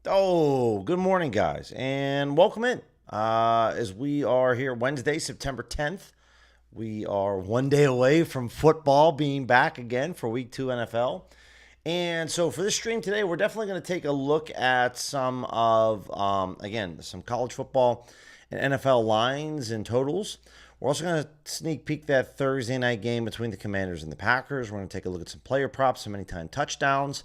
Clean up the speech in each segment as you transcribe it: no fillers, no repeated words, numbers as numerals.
Oh, good morning, guys, and welcome in. As we are here Wednesday, September 10th, we are one day away from football being back again for week 2 NFL. And so for this stream today, we're definitely going to take a look at some of, again, some college football and NFL lines and totals. We're also going to sneak peek that Thursday night game between the Commanders and the Packers. We're going to take a look at some player props, some anytime touchdowns.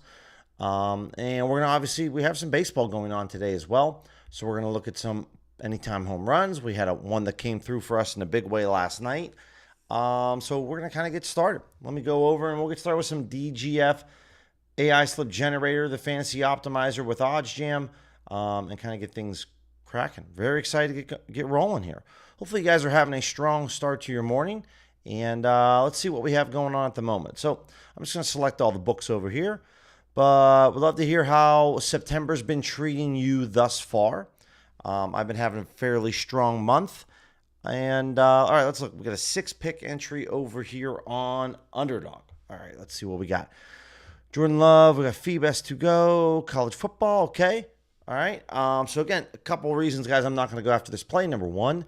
And we're going to obviously, we have some baseball going on today as well. So we're going to look at some anytime home runs. We had one that came through for us in a big way last night. So we're going to kind of get started. Let me go over and we'll get started with some DGF AI slip generator, the fantasy optimizer with OddsJam, and kind of get things cracking. Very excited to get rolling here. Hopefully you guys are having a strong start to your morning. And let's see what we have going on at the moment. So I'm just going to select all the books over here. But we'd love to hear how September's been treating you thus far. I've been having a fairly strong month. And all right, let's look. We got a 6-pick entry over here on Underdog. All right, let's see what we got. Jordan Love, we got Phoebus to go. College football, okay. All right. So again, a couple of reasons, guys, I'm not going to go after this play. Number one,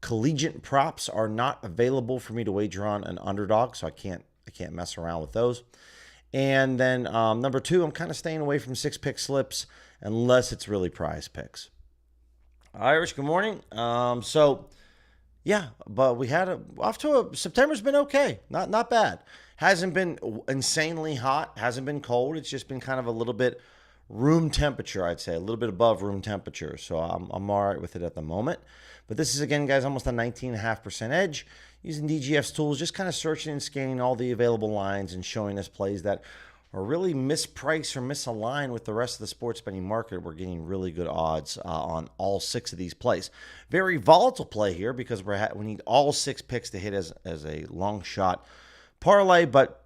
collegiate props are not available for me to wager on an Underdog, so I can't mess around with those. And then number two, I'm kind of staying away from 6-pick slips unless it's really PrizePicks. Irish, good morning. Yeah, but we had September's been okay, not bad. Hasn't been insanely hot, hasn't been cold. It's just been kind of a little bit room temperature, I'd say, a little bit above room temperature. So I'm all right with it at the moment. But this is, again, guys, almost a 19.5% edge. Using DGF's tools, just kind of searching and scanning all the available lines and showing us plays that are really mispriced or misaligned with the rest of the sports betting market. We're getting really good odds on all 6 of these plays. Very volatile play here because we need all 6 picks to hit as a long shot parlay, but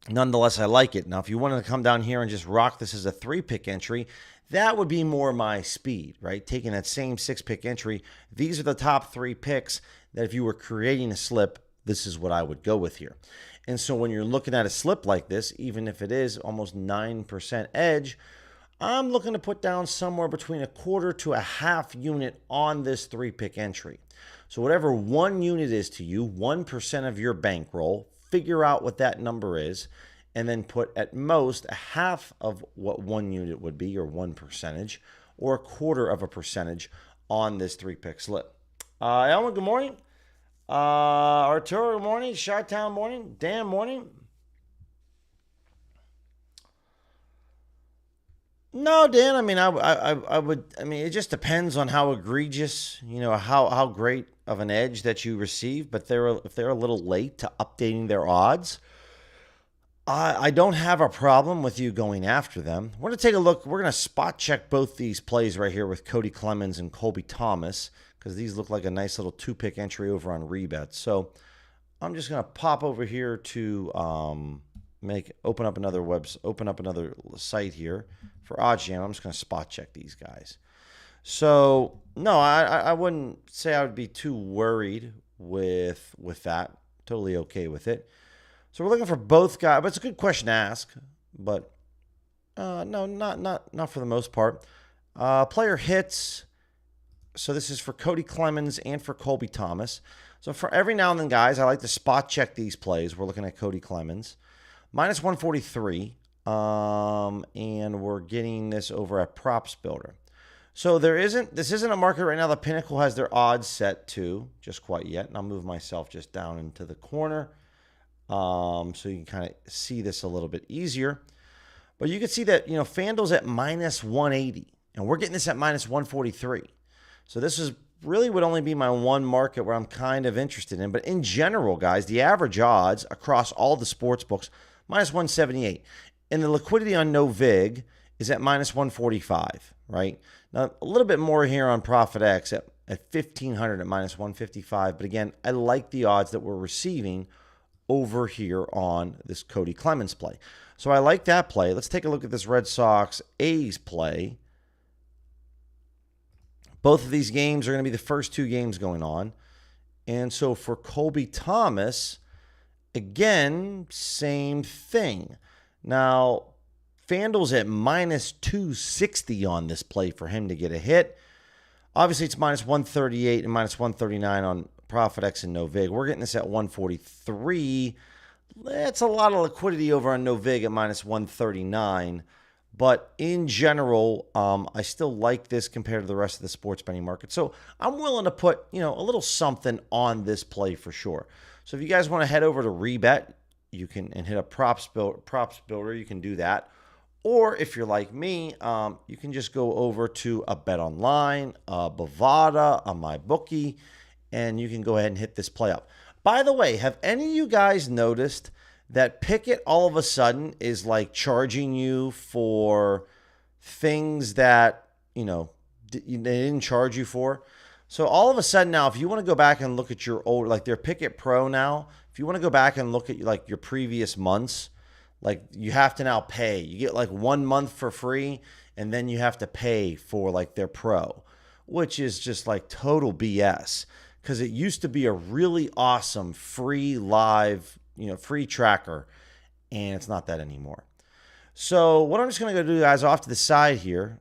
nonetheless, I like it. Now, if you wanted to come down here and just rock this as a 3-pick entry, that would be more my speed, right? Taking that same 6-pick entry, these are the top 3 picks that if you were creating a slip, this is what I would go with here. And so when you're looking at a slip like this, even if it is almost 9% edge, I'm looking to put down somewhere between a quarter to a half unit on this 3-pick entry. So whatever 1 unit is to you, 1% of your bankroll, figure out what that number is, and then put at most a half of what 1 unit would be, or 1%, or a quarter of a percentage on this 3-pick slip. Elmer, good morning. Arturo, good morning. Chi-Town, morning. Dan, morning. No, Dan. I mean, I would. I mean, it just depends on how egregious, how great of an edge that you receive. But if they're a little late to updating their odds, I don't have a problem with you going after them. We're going to take a look. We're going to spot check both these plays right here with Cody Clemens and Colby Thomas, because these look like a nice little 2-pick entry over on Rebet. So I'm just going to pop over here to open up another site here for OddsJam. I'm just going to spot check these guys. So no, I wouldn't say I would be too worried with that. Totally okay with it. So we're looking for both guys, but it's a good question to ask. But no, not for the most part. Player hits. So this is for Cody Clemens and for Colby Thomas. So for every now and then, guys, I like to spot check these plays. We're looking at Cody Clemens. Minus 143. And we're getting this over at Props Builder. So this isn't a market right now that Pinnacle has their odds set to just quite yet. And I'll move myself just down into the corner so you can kind of see this a little bit easier. But you can see that, FanDuel's at minus 180. And we're getting this at minus 143. So this is really would only be my one market where I'm kind of interested in. But in general, guys, the average odds across all the sports books, minus 178. And the liquidity on no vig is at minus 145, right? Now, a little bit more here on ProfitX at 1,500 at minus 155. But again, I like the odds that we're receiving over here on this Cody Clemens play. So I like that play. Let's take a look at this Red Sox A's play. Both of these games are going to be the first 2 games going on. And so for Colby Thomas, again, same thing. Now, FanDuel's at minus 260 on this play for him to get a hit. Obviously, it's minus 138 and minus 139 on ProfitX and NoVig. We're getting this at 143. That's a lot of liquidity over on NoVig at minus 139. But in general, I still like this compared to the rest of the sports betting market. So I'm willing to put, a little something on this play for sure. So if you guys want to head over to Rebet, you can and hit a props builder. You can do that. Or if you're like me, you can just go over to a Bet Online, a Bovada, a MyBookie, and you can go ahead and hit this play up. By the way, have any of you guys noticed that Pickett all of a sudden is like charging you for things that, they didn't charge you for? So all of a sudden now, if you want to go back and look at your old, like their Pickett Pro now, if you want to go back and look at like your previous months, like you have to now pay. You get like 1 month for free, and then you have to pay for like their Pro, which is just like total BS, because it used to be a really awesome free live, free tracker, and it's not that anymore. So what I'm just going to go do, guys, off to the side here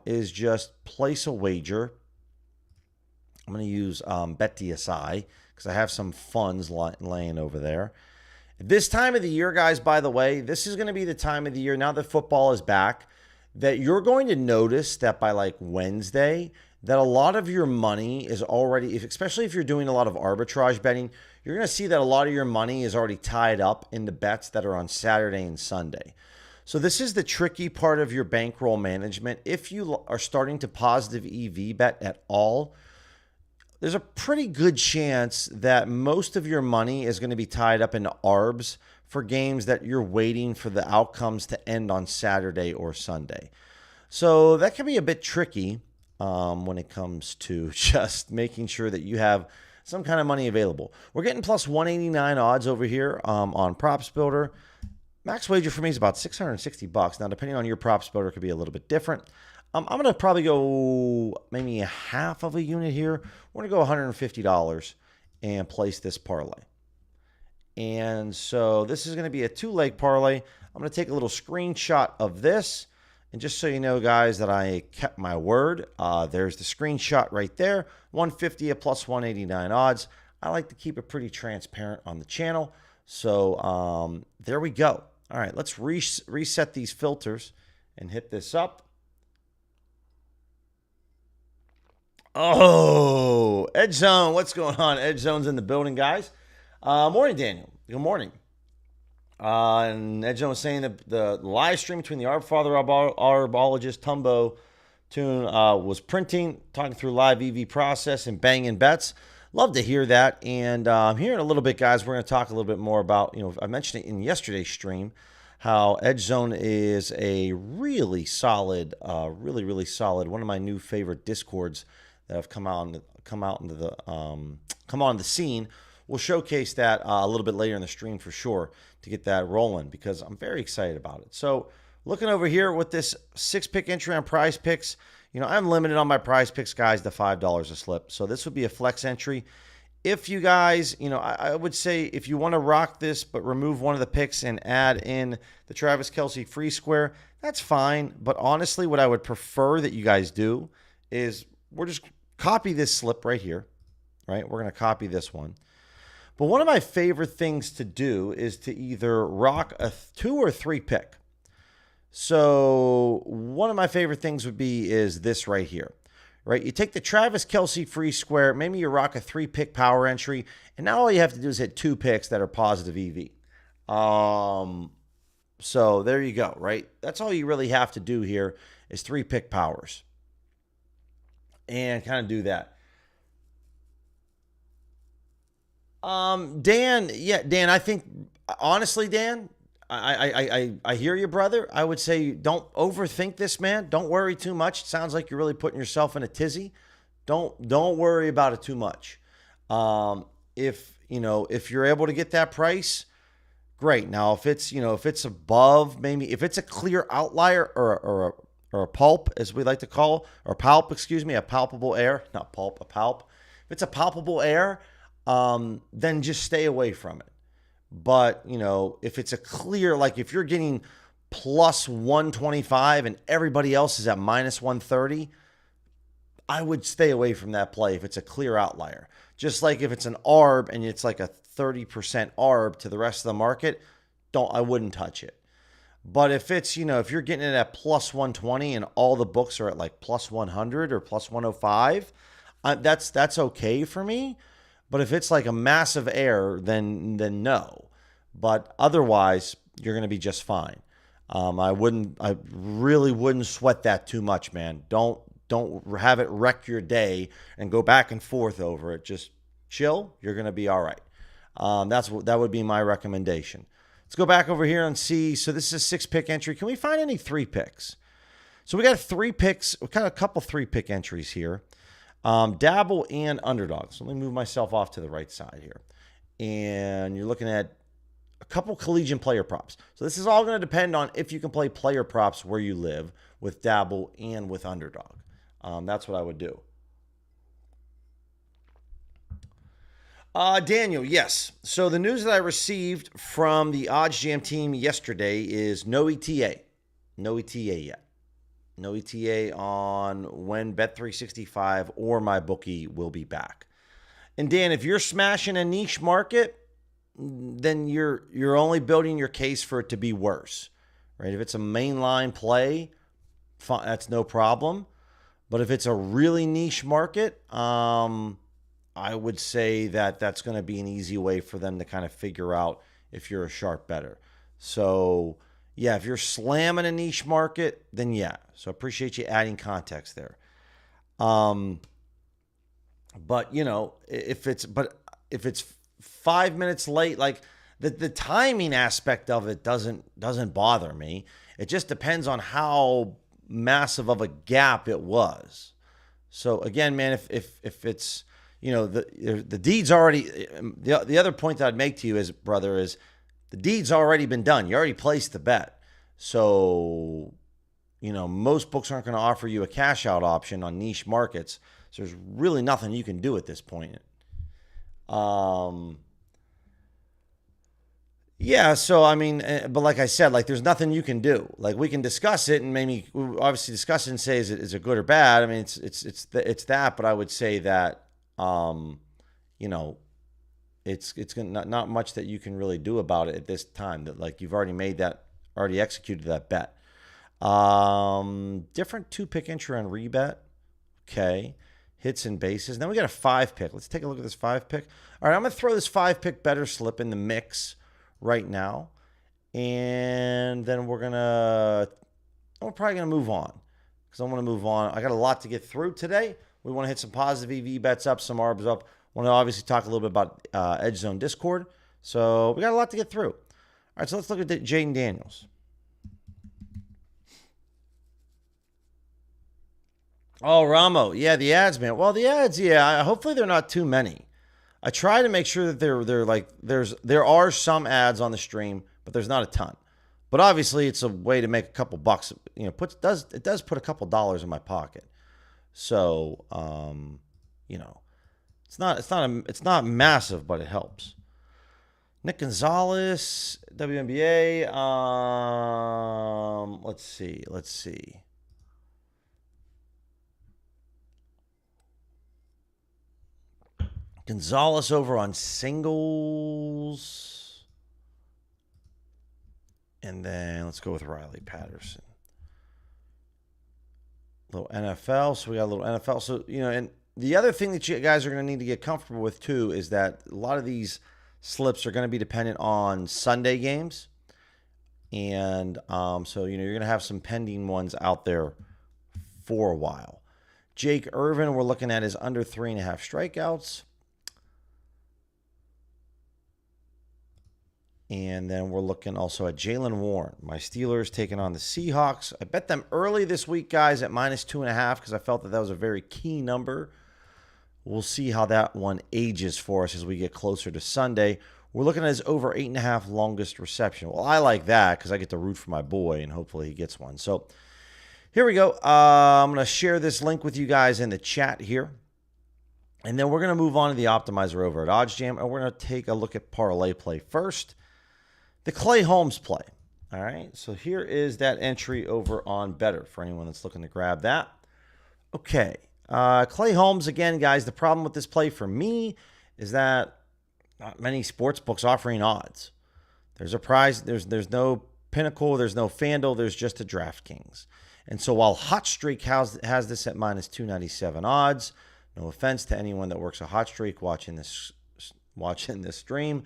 is just place a wager. I'm going to use BetDSI because I have some funds laying over there. This time of the year, guys, by the way, this is going to be the time of the year, now that football is back, that you're going to notice that by like Wednesday, that a lot of your money is already, especially if you're doing a lot of arbitrage betting, you're going to see that a lot of your money is already tied up in the bets that are on Saturday and Sunday. So this is the tricky part of your bankroll management. If you are starting to positive EV bet at all, there's a pretty good chance that most of your money is going to be tied up into ARBs for games that you're waiting for the outcomes to end on Saturday or Sunday. So that can be a bit tricky when it comes to just making sure that you have some kind of money available. We're getting plus 189 odds over here on Props Builder. Max wager for me is about $660. Now, depending on your Props Builder, it could be a little bit different. I'm going to probably go maybe a half of a unit here. We're going to go $150 and place this parlay. And so this is going to be a 2-leg parlay. I'm going to take a little screenshot of this. And just so you know, guys, that I kept my word, there's the screenshot right there. 150 at plus 189 odds. I like to keep it pretty transparent on the channel. So there we go. All right, let's reset these filters and hit this up. Oh, Edge Zone. What's going on? Edge Zone's in the building, guys. Morning, Daniel. Good morning. And Edge Zone was saying that the live stream between the Arbfather Arbologist Tumbo Tune was printing, talking through live EV process and banging bets. Love to hear that. And here in a little bit, guys, we're going to talk a little bit more about, I mentioned it in yesterday's stream, how Edge Zone is a really solid, really solid, one of my new favorite Discords that have come on the scene. We'll showcase that a little bit later in the stream for sure to get that rolling, because I'm very excited about it. So looking over here with this 6-pick entry on PrizePicks, I'm limited on my PrizePicks, guys, to $5 a slip. So this would be a flex entry. If you guys, I would say if you want to rock this but remove one of the picks and add in the Travis Kelce free square, that's fine. But honestly, what I would prefer that you guys do is we're just copy this slip right here, right? We're going to copy this one. But one of my favorite things to do is to either rock a 2 or 3 pick. So one of my favorite things would be is this right here, right? You take the Travis Kelce free square, maybe you rock a 3-pick power entry, and now all you have to do is hit 2 picks that are positive EV. So there you go, right? That's all you really have to do here is 3-pick powers and kind of do that. Dan, I think, honestly, Dan, I hear you, brother. I would say don't overthink this, man. Don't worry too much. It sounds like you're really putting yourself in a tizzy. Don't worry about it too much. If you're able to get that price, great. Now, if it's above, maybe if it's a clear outlier or a pulp, as we like to call, or palp, a palpable error, not pulp, a palp. If it's a palpable error, then just stay away from it. But, if it's a clear, like if you're getting plus 125 and everybody else is at minus 130, I would stay away from that play if it's a clear outlier. Just like if it's an ARB and it's like a 30% ARB to the rest of the market, I wouldn't touch it. But if it's, if you're getting it at plus 120 and all the books are at like plus 100 or plus 105, that's okay for me. But if it's like a massive error, then no. But otherwise, you're going to be just fine. I really wouldn't sweat that too much, man. Don't have it wreck your day and go back and forth over it. Just chill. You're going to be all right. That would be my recommendation. Let's go back over here and see. So this is a 6-pick entry. Can we find any 3 picks? So we got 3 picks. We got a couple 3-pick entries here. Dabble and underdog. So let me move myself off to the right side here. And you're looking at a couple collegiate player props. So this is all going to depend on if you can play player props where you live with Dabble and with underdog. That's what I would do. Daniel, yes. So the news that I received from the Odds Jam team yesterday is no ETA. No ETA yet. No ETA on when Bet365 or MyBookie will be back. And Dan, if you're smashing a niche market, then you're only building your case for it to be worse, right? If it's a mainline play, fine, that's no problem. But if it's a really niche market, I would say that that's going to be an easy way for them to kind of figure out if you're a sharp bettor. So, yeah, if you're slamming a niche market, then yeah. So appreciate you adding context there. But if it's 5 minutes late, like the timing aspect of it doesn't bother me. It just depends on how massive of a gap it was. So again, man, if it's the deed's already, the other point that I'd make to you is the deed's already been done. You already placed the bet. So, most books aren't going to offer you a cash out option on niche markets. So there's really nothing you can do at this point. Yeah, so I mean, but like I said, like there's nothing you can do. Like we can discuss it and maybe obviously discuss it and say is it good or bad. I mean, it's that, but I would say that it's not much that you can really do about it at this time. That like you've already executed that bet. Different 2-pick entry on rebet. Okay, hits and bases. Then we got a 5-pick. Let's take a look at this 5-pick. All right, I'm gonna throw this 5-pick better slip in the mix right now, and then we're probably gonna move on because I want to move on. I got a lot to get through today. We want to hit some positive EV bets up, some ARBs up. Want to obviously talk a little bit about Edge Zone Discord. So we got a lot to get through. All right, so let's look at Jaden Daniels. Oh, Ramo. Yeah, the ads, man. Well, the ads, yeah, hopefully they're not too many. I try to make sure that they're like there are some ads on the stream, but there's not a ton. But obviously it's a way to make a couple bucks. It does put a couple dollars in my pocket. So, it's not massive, but it helps. Nick Gonzalez, WNBA. Let's see. Gonzalez over on singles. And then let's go with Riley Patterson. Little NFL. So we got a little NFL. So, and the other thing that you guys are going to need to get comfortable with too is that a lot of these slips are going to be dependent on Sunday games. And so, you're going to have some pending ones out there for a while. Jake Irvin, we're looking at his under 3.5 strikeouts. And then we're looking also at Jalen Warren. My Steelers taking on the Seahawks. I bet them early this week, guys, at -2.5 because I felt that was a very key number. We'll see how that one ages for us as we get closer to Sunday. We're looking at his over 8.5 longest reception. Well, I like that because I get to root for my boy, and hopefully he gets one. So here we go. I'm going to share this link with you guys in the chat here. And then we're going to move on to the optimizer over at Odds Jam, and we're going to take a look at parlay play first. The Clay Holmes play. All right, so here is that entry over on Better for anyone that's looking to grab that. Okay, Clay Holmes again, guys. The problem with this play for me is that not many sports books offering odds. There's a prize. There's no Pinnacle. There's no FanDuel. There's just a DraftKings. And so while Hot Streak has this at minus 297 odds, no offense to anyone that works a Hot Streak watching this stream,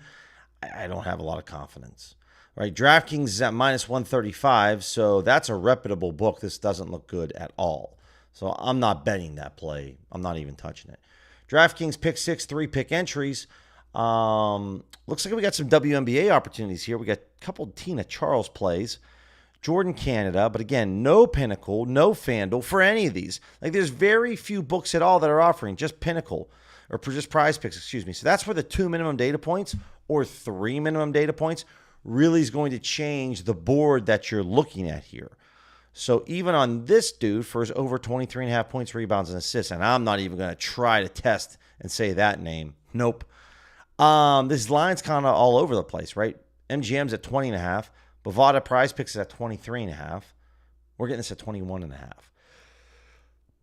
I don't have a lot of confidence. Right, DraftKings is at minus 135, so that's a reputable book. This doesn't look good at all. So I'm not betting that play. I'm not even touching it. DraftKings pick 6, 3-pick entries. Looks like we got some WNBA opportunities here. We got a couple Tina Charles plays. Jordan Canada, but again, no Pinnacle, no FanDuel for any of these. Like there's very few books at all that are offering just Pinnacle or just PrizePicks, excuse me. So that's where the 2 minimum data points or 3 minimum data points really is going to change the board that you're looking at here. So even on this dude for his over 23.5 points, rebounds, and assists, and I'm not even going to try to test and say that name. Nope. This line's kind of all over the place, right? MGM's at 20.5. Bovada PrizePicks is at 23.5. We're getting this at 21.5.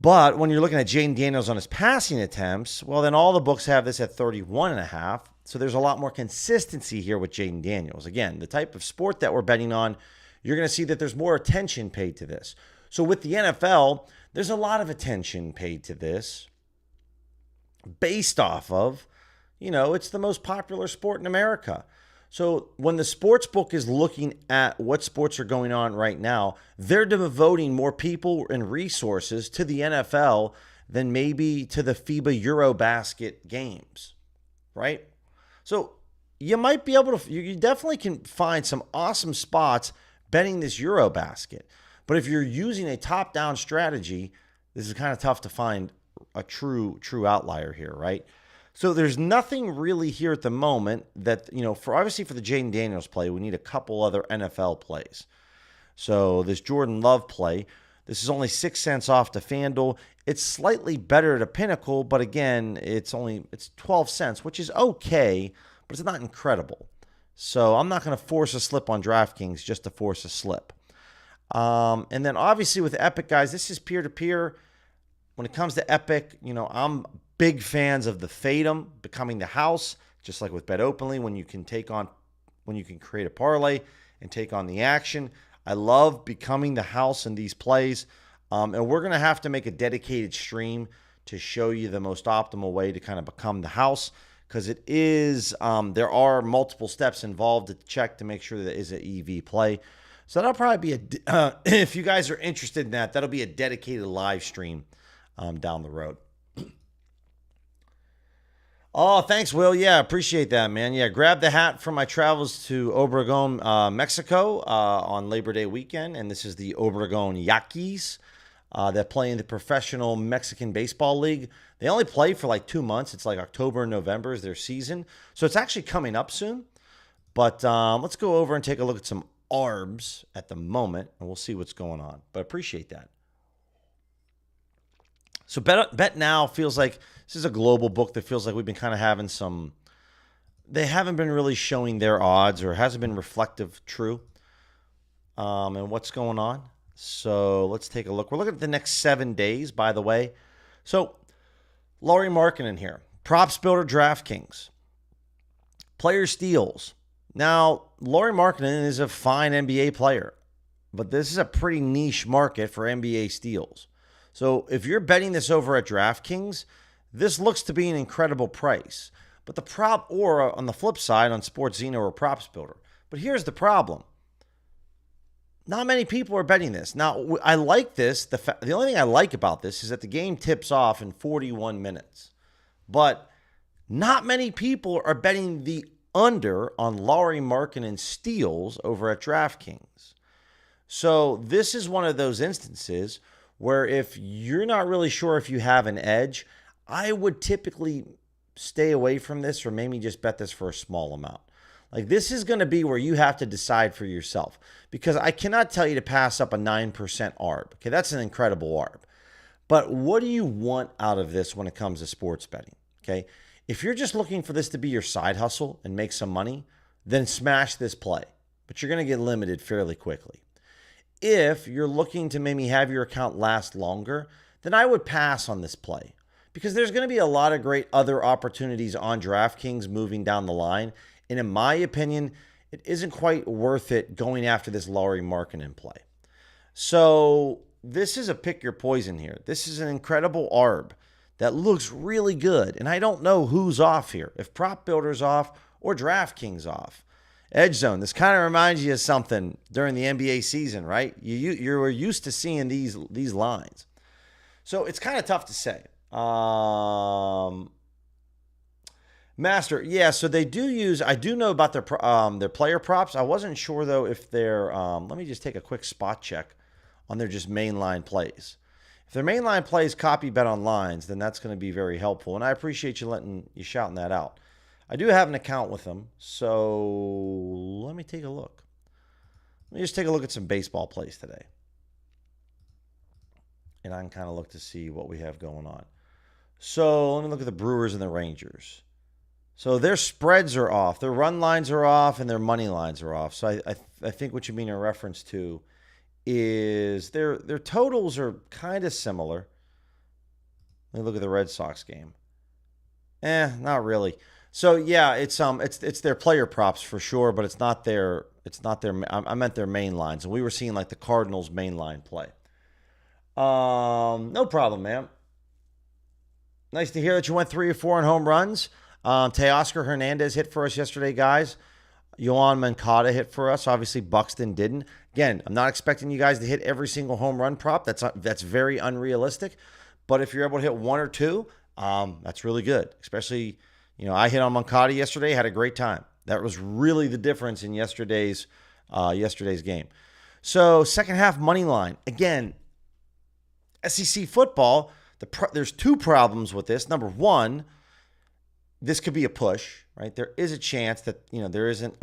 But when you're looking at Jaden Daniels on his passing attempts, well, then all the books have this at 31.5. So there's a lot more consistency here with Jaden Daniels. Again, the type of sport that we're betting on, you're going to see that there's more attention paid to this. So with the NFL, there's a lot of attention paid to this based off of, it's the most popular sport in America. So when the sports book is looking at what sports are going on right now, they're devoting more people and resources to the NFL than maybe to the FIBA Eurobasket games, right? So you might be able to, you definitely can find some awesome spots betting this Eurobasket. But if you're using a top-down strategy, this is kind of tough to find a true outlier here, right? So there's nothing really here at the moment that, for the Jaden Daniels play, we need a couple other NFL plays. So this Jordan Love play, this is only 6 cents off to FanDuel. It's slightly better to Pinnacle, but again, it's 12 cents, which is okay, but it's not incredible. So I'm not going to force a slip on DraftKings just to force a slip. And then obviously with Epic, guys, this is peer-to-peer. When it comes to Epic, I'm big fans of the Fatum becoming the house, just like with Bet Openly, when you can create a parlay and take on the action. I love becoming the house in these plays. And we're going to have to make a dedicated stream to show you the most optimal way to kind of become the house, because it is, there are multiple steps involved to check to make sure that it is an EV play. So that'll probably be if you guys are interested in that, that'll be a dedicated live stream down the road. Oh, thanks, Will. Yeah, appreciate that, man. Yeah, grab the hat from my travels to Obregon, Mexico on Labor Day weekend. And this is the Obregon Yaquis that play in the Professional Mexican Baseball League. They only play for like 2 months. It's like October and November is their season. So it's actually coming up soon. But let's go over and take a look at some ARBs at the moment, and we'll see what's going on. But appreciate that. So Bet Now feels like this is a global book that feels like we've been kind of having some, they haven't been really showing their odds, or it hasn't been reflective true and what's going on. So let's take a look. We're looking at the next 7 days, by the way. So Laurie Markkinen here. Props Builder DraftKings. Player steals. Now, Laurie Markkinen is a fine NBA player, but this is a pretty niche market for NBA steals. So if you're betting this over at DraftKings, this looks to be an incredible price. But or on the flip side, on SportsZeno or Props Builder. But here's the problem. Not many people are betting this. Now, I like this. The only thing I like about this is that the game tips off in 41 minutes. But not many people are betting the under on Laurie Markkinen steals over at DraftKings. So this is one of those instances where if you're not really sure if you have an edge, I would typically stay away from this, or maybe just bet this for a small amount. Like, this is going to be where you have to decide for yourself, because I cannot tell you to pass up a 9% ARB. Okay, that's an incredible ARB. But what do you want out of this when it comes to sports betting? Okay, if you're just looking for this to be your side hustle and make some money, then smash this play. but you're going to get limited fairly quickly. If you're looking to maybe have your account last longer, then I would pass on this play because there's going to be a lot of great other opportunities on DraftKings moving down the line. And in my opinion, it isn't quite worth it going after this Lauri Markkanen play. So this is a pick your poison here. This is an incredible ARB that looks really good. And I don't know who's off here, if Prop Builder's off or DraftKings off. Edge zone. This kind of reminds you of something during the NBA season, right? You were used to seeing these lines. So it's kind of tough to say. Master, yeah, so they do use, I do know about their player props. I wasn't sure, though, if they're, let me just take a quick spot check on their just mainline plays. If their mainline plays copy bet on lines, then that's going to be very helpful. And I appreciate you shouting that out. I do have an account with them, so let me take a look. Let me just take a look at some baseball plays today. And I can kind of look to see what we have going on. So let me look at the Brewers and the Rangers. So their spreads are off, their run lines are off, and their money lines are off. So I think what you mean in reference to is their totals are kind of similar. Let me look at the Red Sox game. Not really. So yeah, it's their player props for sure, but it's not their I meant their main lines. And we were seeing like the Cardinals main line play. No problem, man. Nice to hear that you went 3 or 4 on home runs. Teoscar Hernandez hit for us yesterday, guys. Yohan Moncada hit for us. Obviously, Buxton didn't. Again, I'm not expecting you guys to hit every single home run prop. That's very unrealistic. But if you're able to hit 1 or 2, that's really good. Especially, I hit on Moncada yesterday, had a great time. That was really the difference in yesterday's game. So second half money line. Again, SEC football, there's 2 problems with this. Number 1, this could be a push, right? There is a chance that, there isn't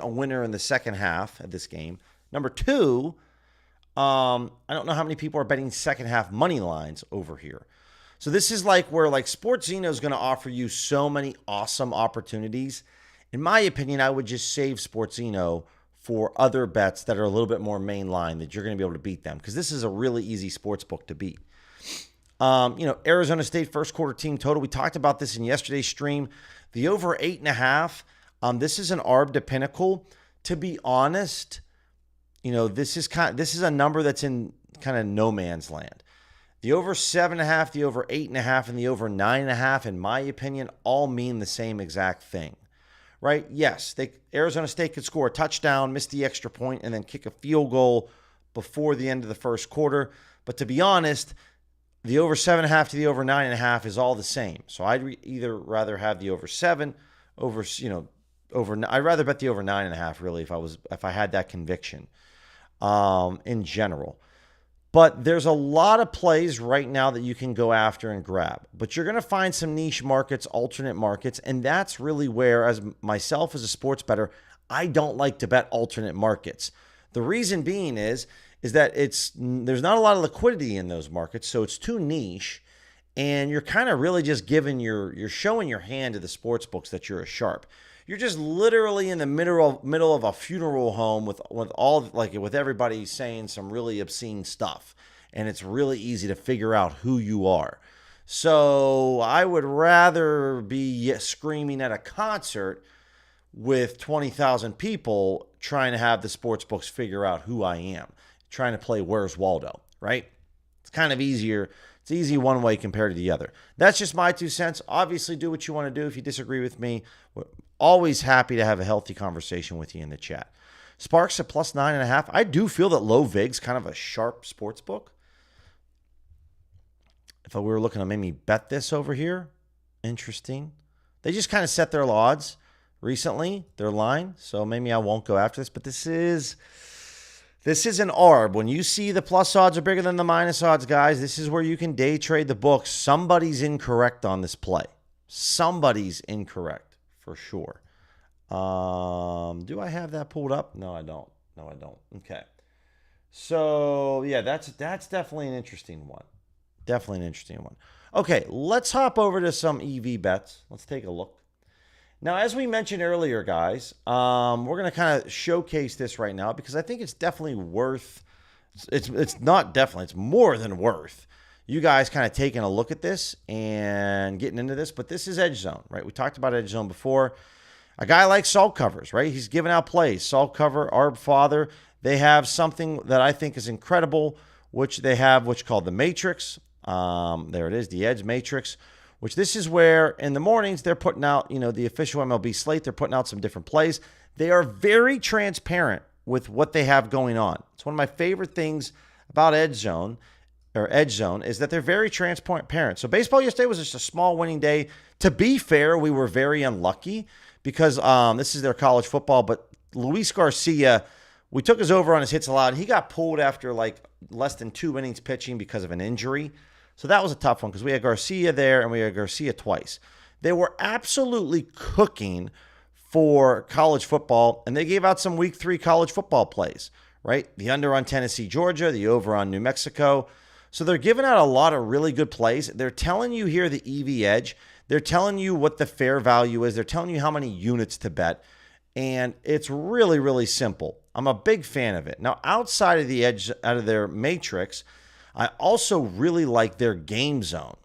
a winner in the second half of this game. Number 2, I don't know how many people are betting second half money lines over here. So this is like where Sportzino is going to offer you so many awesome opportunities. In my opinion, I would just save Sportzino for other bets that are a little bit more mainline that you're going to be able to beat them, because this is a really easy sports book to beat. Arizona State first quarter team total. We talked about this in yesterday's stream. The over 8.5. This is an ARB to Pinnacle. To be honest, this is a number that's in kind of no man's land. The over 7.5, the over 8.5, and the over 9.5, in my opinion, all mean the same exact thing, right? Yes, Arizona State could score a touchdown, miss the extra point, and then kick a field goal before the end of the first quarter. But to be honest, the over 7.5 to the over 9.5 is all the same. So I'd either rather have the over 7, I'd rather bet the over 9.5 really if I had that conviction in general. But there's a lot of plays right now that you can go after and grab. But you're going to find some niche markets, alternate markets, and that's really where, as myself as a sports bettor, I don't like to bet alternate markets. The reason being is that there's not a lot of liquidity in those markets, so it's too niche, and you're kind of really just you're showing your hand to the sports books that you're a sharp. You're just literally in the middle of a funeral home with everybody saying some really obscene stuff, and it's really easy to figure out who you are. So I would rather be screaming at a concert with 20,000 people trying to have the sports books figure out who I am, trying to play Where's Waldo, right? It's kind of easier. It's easy one way compared to the other. That's just my 2 cents. Obviously, do what you want to do. If you disagree with me, we're always happy to have a healthy conversation with you in the chat. Sparks at plus 9.5. I do feel that low vig's kind of a sharp sports book. If we were looking to maybe bet this over here, interesting. They just kind of set their odds recently, their line. So maybe I won't go after this, but this is an ARB. When you see the plus odds are bigger than the minus odds, guys, this is where you can day trade the books. Somebody's incorrect on this play. Somebody's incorrect for sure. Do I have that pulled up? No, I don't. Okay. So, yeah, that's definitely an interesting one. Okay, let's hop over to some EV bets. Let's take a look. Now, as we mentioned earlier, guys, we're going to kind of showcase this right now because I think it's definitely worth. It's not definitely. It's more than worth you guys kind of taking a look at this and getting into this. But this is Edge Zone, right? We talked about Edge Zone before. A guy like Salt Covers, right? He's giving out plays. Salt Cover, Arb Father. They have something that I think is incredible, which they have, which called the Matrix. There it is, the Edge Matrix. Which this is where in the mornings they're putting out, the official MLB slate. They're putting out some different plays. They are very transparent with what they have going on. It's one of my favorite things about Edge Zone is that they're very transparent. So baseball yesterday was just a small winning day. To be fair, we were very unlucky because this is their college football, but Luis Garcia, we took his over on his hits allowed. He got pulled after like less than 2 innings pitching because of an injury. So that was a tough one because we had Garcia there and we had Garcia twice. They were absolutely cooking for college football, and they gave out some week 3 college football plays, right? The under on Tennessee, Georgia, the over on New Mexico. So they're giving out a lot of really good plays. They're telling you here the EV edge. They're telling you what the fair value is. They're telling you how many units to bet. And it's really, really simple. I'm a big fan of it. Now, outside of the edge, out of their matrix, I also really like their game zone.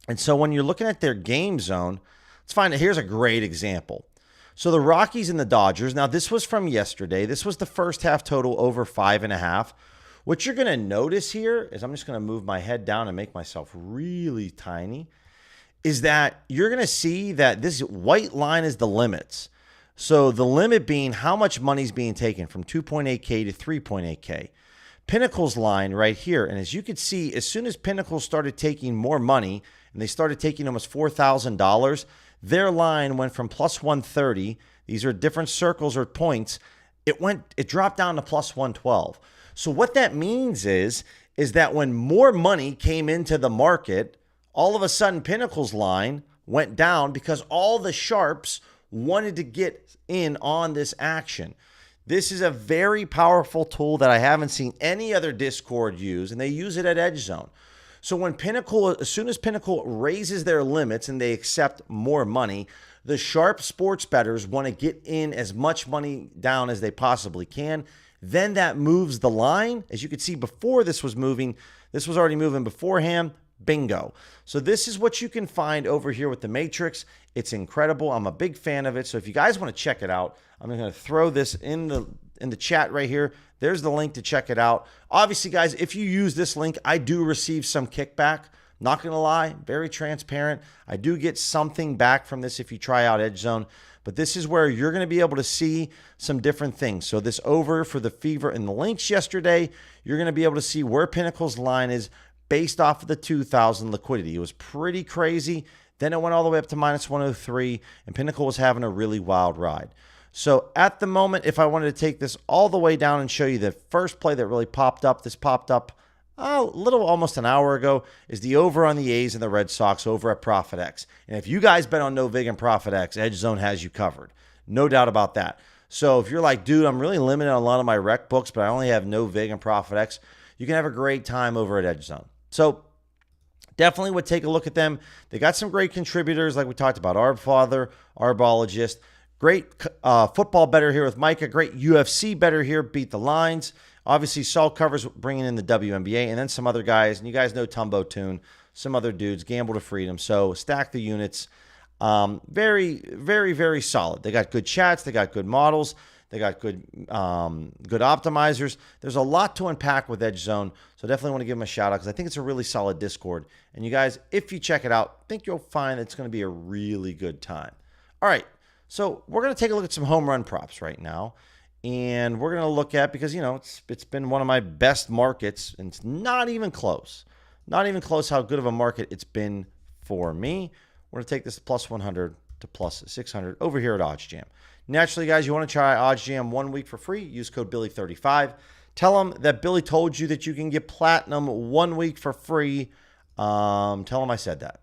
And so when you're looking at their game zone, let's find it. Here's a great example. So the Rockies and the Dodgers. Now, this was from yesterday. This was the first half total over 5.5. What you're going to notice here is I'm just going to move my head down and make myself really tiny, is that you're going to see that this white line is the limits. So the limit being how much money is being taken from 2.8K to 3.8K. Pinnacle's line right here. And as you can see, as soon as Pinnacle started taking more money and they started taking almost $4,000, their line went from plus 130. These are different circles or points. It dropped down to plus 112. So what that means is that when more money came into the market, all of a sudden Pinnacle's line went down because all the sharps wanted to get in on this action. This is a very powerful tool that I haven't seen any other Discord use, and they use it at Edge Zone. So when Pinnacle, as soon as Pinnacle raises their limits and they accept more money, the sharp sports bettors want to get in as much money down as they possibly can. Then that moves the line. As you could see before this was moving, this was already moving beforehand. Bingo. So this is what you can find over here with the Matrix. It's incredible. I'm a big fan of it. So if you guys want to check it out, I'm going to throw this in the chat right here. There's the link to check it out. Obviously, guys, if you use this link, I do receive some kickback. Not going to lie, very transparent. I do get something back from this if you try out Edge Zone. But this is where you're going to be able to see some different things. So this over for the Fever and the Lynx yesterday, you're going to be able to see where Pinnacle's line is based off of the 2,000 liquidity. It was pretty crazy. Then it went all the way up to minus 103, and Pinnacle was having a really wild ride. So at the moment, if I wanted to take this all the way down and show you the first play that really popped up, this popped up a little almost an hour ago, is the over on the A's and the Red Sox over at ProfitX. And if you guys bet on No Vig and ProfitX, Edge Zone has you covered. No doubt about that. So if you're like, dude, I'm really limited on a lot of my rec books, but I only have No Vig and ProfitX, you can have a great time over at Edge Zone. So definitely would take a look at them. They got some great contributors like we talked about. Arb Father, Arbologist. Great football better here with Micah. Great UFC better here. Beat the lines. Obviously, Salt Covers bringing in the WNBA. And then some other guys. And you guys know Tumbo Toon. Some other dudes. Gamble to Freedom. So stack the units. Very, very, very solid. They got good chats. They got good models. They got good optimizers. There's a lot to unpack with Edge Zone, so definitely want to give them a shout out because I think it's a really solid Discord. And you guys, if you check it out, I think you'll find it's going to be a really good time. All right, so we're going to take a look at some home run props right now, and we're going to look at, because it's been one of my best markets, and it's not even close. Not even close how good of a market it's been for me. We're going to take this plus 100 to plus 600 over here at OddsJam. Naturally, guys, you want to try OddsJam 1 week for free. Use code Billy35. Tell them that Billy told you that you can get platinum 1 week for free. Tell them I said that.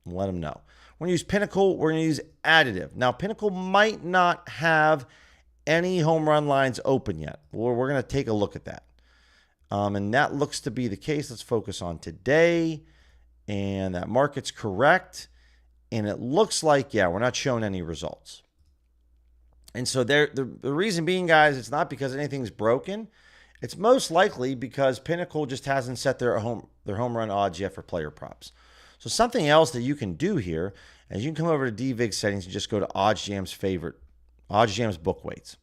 Let them know. We're going to use Pinnacle. We're going to use additive. Now, Pinnacle might not have any home run lines open yet. We're going to take a look at that. And that looks to be the case. Let's focus on today. And that market's correct. And it looks like, yeah, we're not showing any results. And so the reason being, guys, it's not because anything's broken. It's most likely because Pinnacle just hasn't set their home run odds yet for player props. So something else that you can do here is you can come over to DVIG settings and just go to OddsJam's book weights.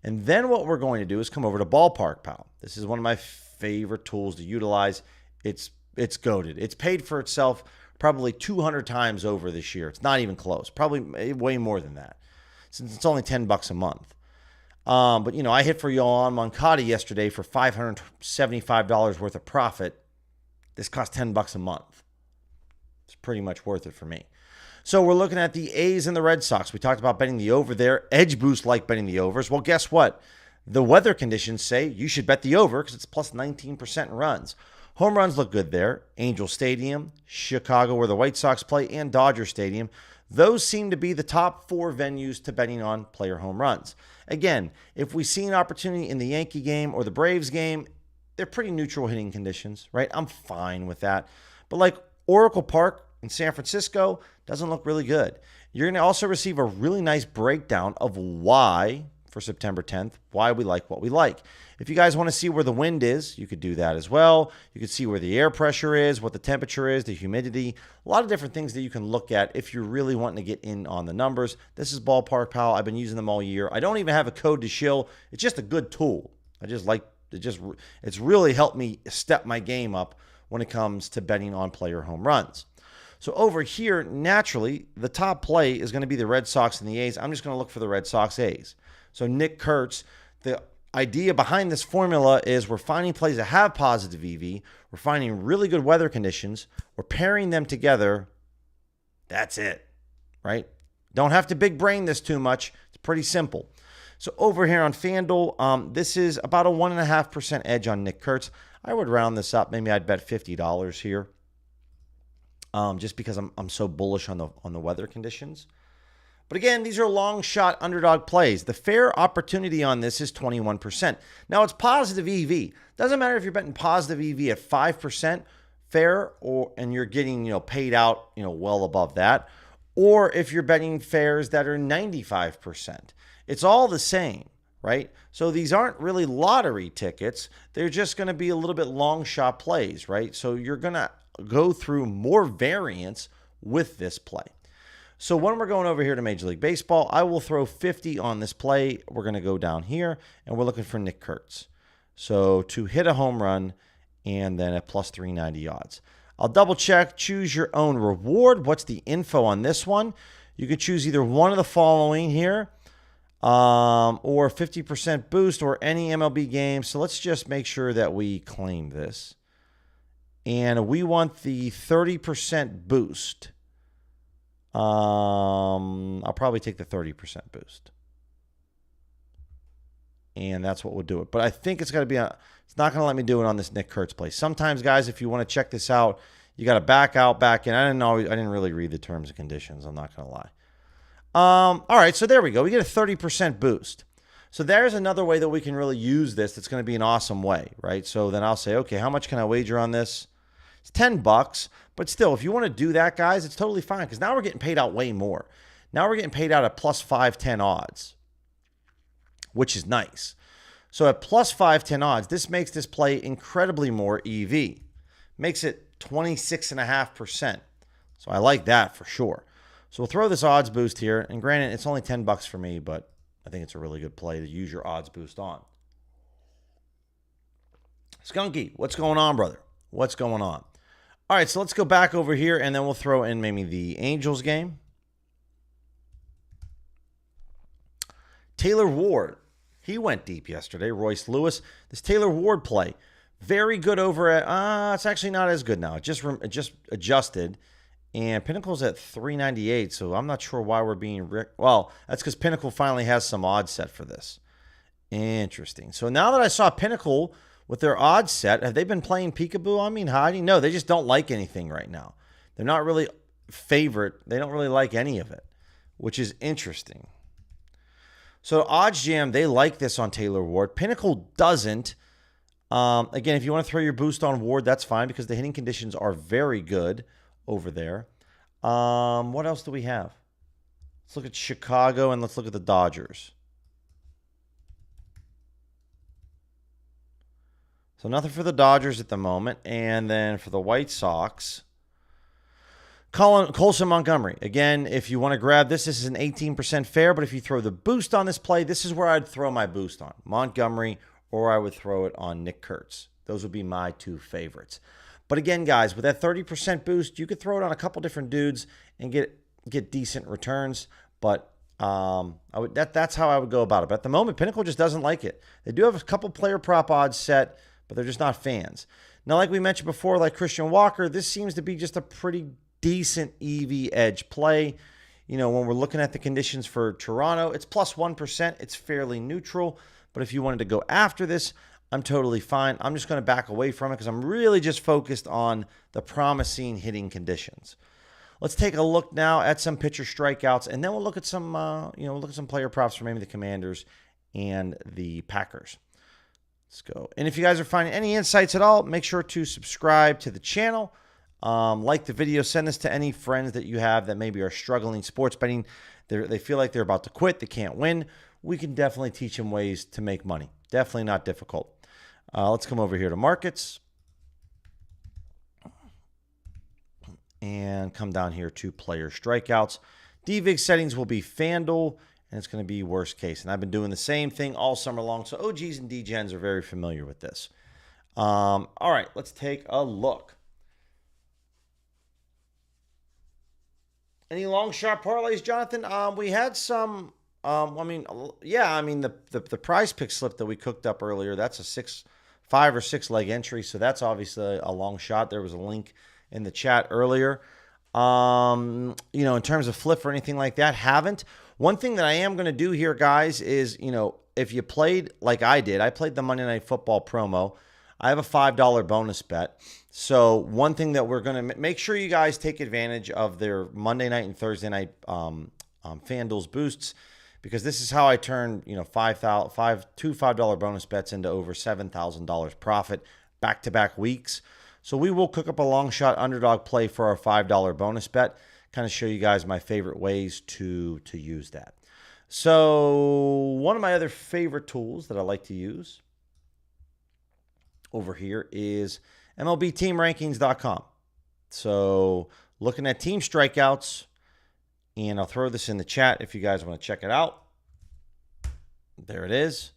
And then what we're going to do is come over to Ballpark Pal. This is one of my favorite tools to utilize. It's goated. It's paid for itself probably 200 times over this year. It's not even close. Probably way more than that, since it's only $10 a month. But, I hit for Yohan Moncada yesterday for $575 worth of profit. This costs $10 a month. It's pretty much worth it for me. So we're looking at the A's and the Red Sox. We talked about betting the over there. Edge boost like betting the overs. Well, guess what? The weather conditions say you should bet the over because it's plus 19% in runs. Home runs look good there. Angel Stadium, Chicago where the White Sox play, and Dodger Stadium. Those seem to be the top 4 venues to betting on player home runs. Again, if we see an opportunity in the Yankee game or the Braves game, they're pretty neutral hitting conditions, right? I'm fine with that. But like Oracle Park in San Francisco doesn't look really good. You're going to also receive a really nice breakdown of why, for September 10th, why we like what we like. If you guys want to see where the wind is, you could do that as well. You could see where the air pressure is, what the temperature is, the humidity, a lot of different things that you can look at if you're really wanting to get in on the numbers. This is Ballpark Pal. I've been using them all year. I don't even have a code to shill. It's just a good tool. I just like it. It's really helped me step my game up when it comes to betting on player home runs. So over here, naturally, the top play is going to be the Red Sox and the A's. I'm just going to look for the Red Sox A's. So Nick Kurtz, the idea behind this formula is we're finding plays that have positive EV. We're finding really good weather conditions. We're pairing them together. That's it, right? Don't have to big brain this too much. It's pretty simple. So over here on FanDuel, this is about a 1.5% edge on Nick Kurtz. I would round this up. Maybe I'd bet $50 here, just because I'm so bullish on the weather conditions. But again, these are long shot underdog plays. The fair opportunity on this is 21%. Now it's positive EV. Doesn't matter if you're betting positive EV at 5% fair and you're getting, paid out, well above that, or if you're betting fairs that are 95%. It's all the same, right? So these aren't really lottery tickets. They're just going to be a little bit long shot plays, right? So you're going to go through more variance with this play. So when we're going over here to Major League Baseball, I will throw 50 on this play. We're going to go down here, and we're looking for Nick Kurtz. So to hit a home run, and then at plus 390 odds. I'll double check, choose your own reward. What's the info on this one? You could choose either one of the following here, or 50% boost, or any MLB game. So let's just make sure that we claim this. And we want the 30% boost. I'll probably take the 30% boost. And that's what we'll do it. But I think it's got to be it's not going to let me do it on this Nick Kurtz play. Sometimes, guys, if you want to check this out, you got to back out, back in. I didn't really read the terms and conditions. I'm not going to lie. All right, so there we go. We get a 30% boost. So there's another way that we can really use this. That's going to be an awesome way, right? So then I'll say, okay, how much can I wager on this? It's $10, but still, if you want to do that, guys, it's totally fine because now we're getting paid out way more. Now we're getting paid out at plus 510 odds, which is nice. So at plus 510 odds, this makes this play incredibly more EV. Makes it 26.5%. So I like that for sure. So we'll throw this odds boost here, and granted, it's only $10 for me, but I think it's a really good play to use your odds boost on. Skunky, what's going on, brother? What's going on? All right, so let's go back over here, and then we'll throw in maybe the Angels game. Taylor Ward, he went deep yesterday. Royce Lewis, this Taylor Ward play, very good over at, it's actually not as good now. It just adjusted, and Pinnacle's at 398, so I'm not sure why we're being, well, that's because Pinnacle finally has some odds set for this. Interesting. So now that I saw Pinnacle with their odds set, have they been playing peekaboo on me and hiding? No, they just don't like anything right now. They're not really favorite. They don't really like any of it, which is interesting. So OddsJam, they like this on Taylor Ward. Pinnacle doesn't. Again, if you want to throw your boost on Ward, that's fine because the hitting conditions are very good over there. What else do we have? Let's look at Chicago and let's look at the Dodgers. So nothing for the Dodgers at the moment. And then for the White Sox, Colson Montgomery. Again, if you want to grab this, this is an 18% fair. But if you throw the boost on this play, this is where I'd throw my boost on. Montgomery, or I would throw it on Nick Kurtz. Those would be my two favorites. But again, guys, with that 30% boost, you could throw it on a couple different dudes and get decent returns. But that's how I would go about it. But at the moment, Pinnacle just doesn't like it. They do have a couple player prop odds set, but they're just not fans. Now, like we mentioned before, like Christian Walker, this seems to be just a pretty decent EV edge play. You know, when we're looking at the conditions for Toronto, it's plus 1%. It's fairly neutral. But if you wanted to go after this, I'm totally fine. I'm just going to back away from it because I'm really just focused on the promising hitting conditions. Let's take a look now at some pitcher strikeouts, and then we'll look at some, we'll look at some player props for maybe the Commanders and the Packers. Let's go. And if you guys are finding any insights at all, make sure to subscribe to the channel. Like the video. Send this to any friends that you have that maybe are struggling sports betting. They feel like they're about to quit. They can't win. We can definitely teach them ways to make money. Definitely not difficult. Let's come over here to markets. And come down here to player strikeouts. DVIG settings will be FanDuel, and it's going to be worst case. And I've been doing the same thing all summer long, so OGs and DGens are very familiar with this. All right, let's take a look. Any long shot parlays, Jonathan? We had some. The PrizePicks slip that we cooked up earlier, that's a 5 or 6 leg entry, so that's obviously a long shot. There was a link in the chat earlier. In terms of flip or anything like that, haven't. One thing that I am going to do here, guys, is, if you played like I did, I played the Monday Night Football promo. I have a $5 bonus bet. So one thing that we're going to make sure you guys take advantage of their Monday night and Thursday night FanDuel's boosts, because this is how I turn, two $5 bonus bets into over $7,000 profit back-to-back weeks. So we will cook up a long shot underdog play for our $5 bonus bet, kind of show you guys my favorite ways to use that. So one of my other favorite tools that I like to use over here is MLBteamrankings.com. So looking at team strikeouts, and I'll throw this in the chat if you guys want to check it out. There it is.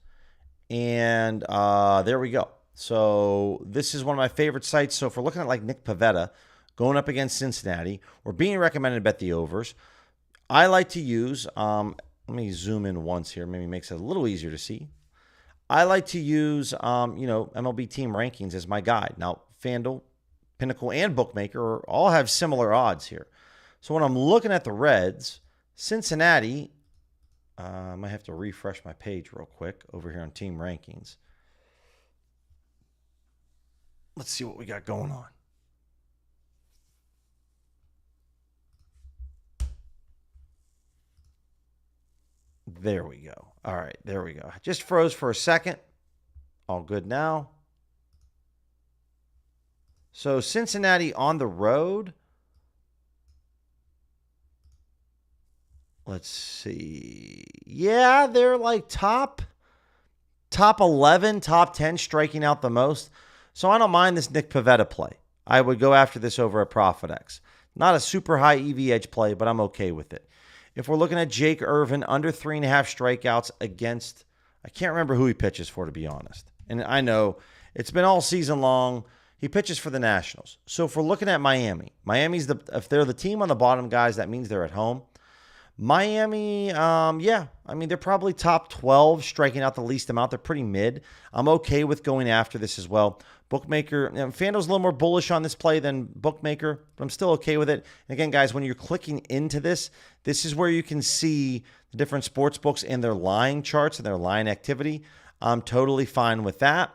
And there we go. So this is one of my favorite sites. So if we're looking at like Nick Pivetta going up against Cincinnati, or being recommended to bet the overs, I like to use, let me zoom in once here, maybe makes it a little easier to see. I like to use, MLB team rankings as my guide. Now, FanDuel, Pinnacle, and Bookmaker all have similar odds here. So when I'm looking at the Reds, Cincinnati, I might have to refresh my page real quick over here on team rankings. Let's see what we got going on. There we go. All right, there we go. Just froze for a second. All good now. So Cincinnati on the road. Let's see. Yeah, they're like top 11, top 10, striking out the most. So I don't mind this Nick Pivetta play. I would go after this over at ProfitX. Not a super high EV edge play, but I'm okay with it. If we're looking at Jake Irvin, under 3.5 strikeouts against, I can't remember who he pitches for, to be honest. And I know it's been all season long. He pitches for the Nationals. So if we're looking at Miami, if they're the team on the bottom, guys, that means they're at home. Miami, they're probably top 12, striking out the least amount. They're pretty mid. I'm okay with going after this as well. Bookmaker, FanDuel's a little more bullish on this play than Bookmaker, but I'm still okay with it. And again, guys, when you're clicking into this is where you can see the different sports books and their line charts and their line activity. I'm totally fine with that.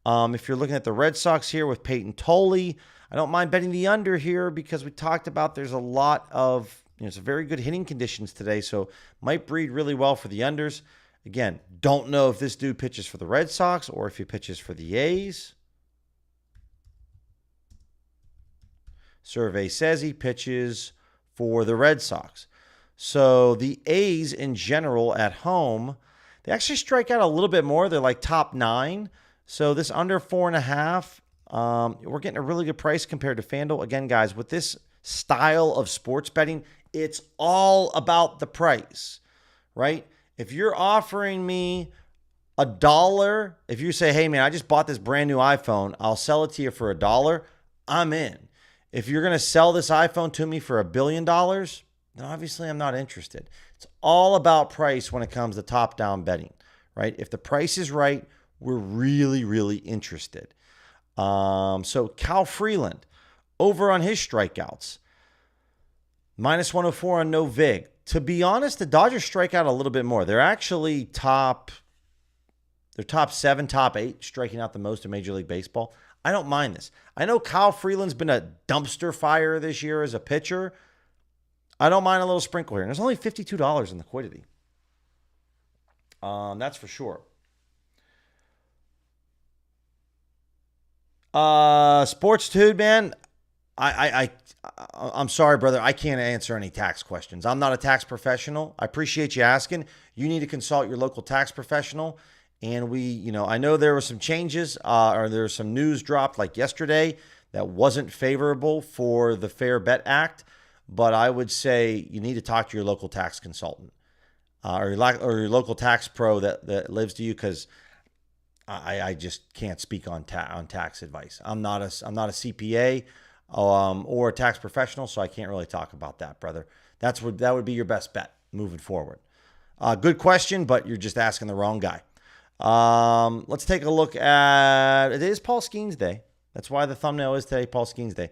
If you're looking at the Red Sox here with Peyton Tolley, I don't mind betting the under here because we talked about there's a lot of, it's a very good hitting conditions today, so might breed really well for the unders. Again, don't know if this dude pitches for the Red Sox or if he pitches for the A's. Survey says he pitches for the Red Sox. So the A's in general at home, they actually strike out a little bit more. They're like top 9. So this under 4.5, we're getting a really good price compared to FanDuel. Again, guys, with this style of sports betting, it's all about the price, right? If you're offering me $1, if you say, hey, man, I just bought this brand new iPhone, I'll sell it to you for $1, I'm in. If you're going to sell this iPhone to me for $1 billion, then obviously I'm not interested. It's all about price when it comes to top-down betting, right? If the price is right, we're really, really interested. So Cal Freeland, over on his strikeouts, minus 104 on no vig. To be honest, the Dodgers strike out a little bit more. They're actually top 7, top 8, striking out the most in Major League Baseball. I don't mind this. I know Kyle Freeland's been a dumpster fire this year as a pitcher. I don't mind a little sprinkle here. And there's only $52 in liquidity. That's for sure. Sports Dude, man. I'm sorry, brother. I can't answer any tax questions. I'm not a tax professional. I appreciate you asking. You need to consult your local tax professional. And I know there were some changes or there was some news dropped like yesterday that wasn't favorable for the Fair Bet Act. But I would say you need to talk to your local tax consultant or your local tax pro that lives to you, because I just can't speak on tax advice. I'm not a CPA or a tax professional, so I can't really talk about that, brother. That would be your best bet moving forward. Good question, but you're just asking the wrong guy. Let's take a look at, it is Paul Skeens Day. That's why the thumbnail is today, Paul Skeens Day.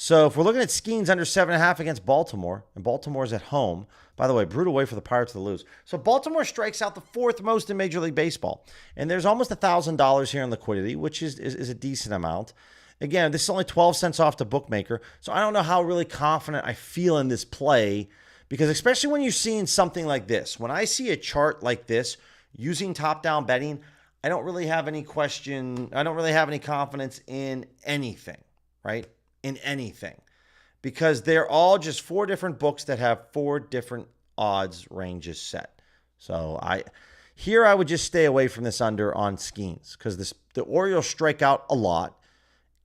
So if we're looking at Skeens under 7.5 against Baltimore, and Baltimore's at home, by the way, brutal way for the Pirates to lose. So Baltimore strikes out the 4th most in Major League Baseball. And there's almost $1,000 here in liquidity, which is a decent amount. Again, this is only 12 cents off the bookmaker. So I don't know how really confident I feel in this play, because especially when you're seeing something like this, when I see a chart like this using top-down betting, I don't really have any confidence in anything, right? In anything, because they're all just 4 different books that have 4 different odds ranges set. So I would just stay away from this under on Skeens, because the Orioles strike out a lot,